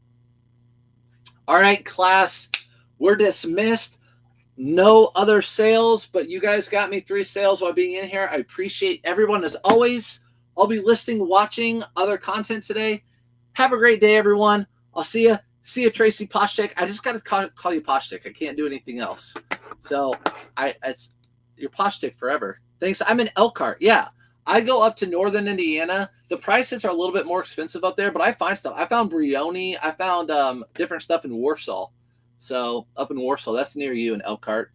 all right, class, we're dismissed. No other sales, but you guys got me 3 sales while being in here. I appreciate everyone as always. I'll be listening, watching other content today. Have a great day, everyone. I'll see you. See you, Tracy Poshtek. I just got to call you Poshtek. I can't do anything else. So you're Poshtek forever. Thanks. I'm in Elkhart. Yeah. I go up to northern Indiana. The prices are a little bit more expensive up there, but I find stuff. I found Brioni. I found different stuff in Warsaw. So up in Warsaw, that's near you in Elkhart.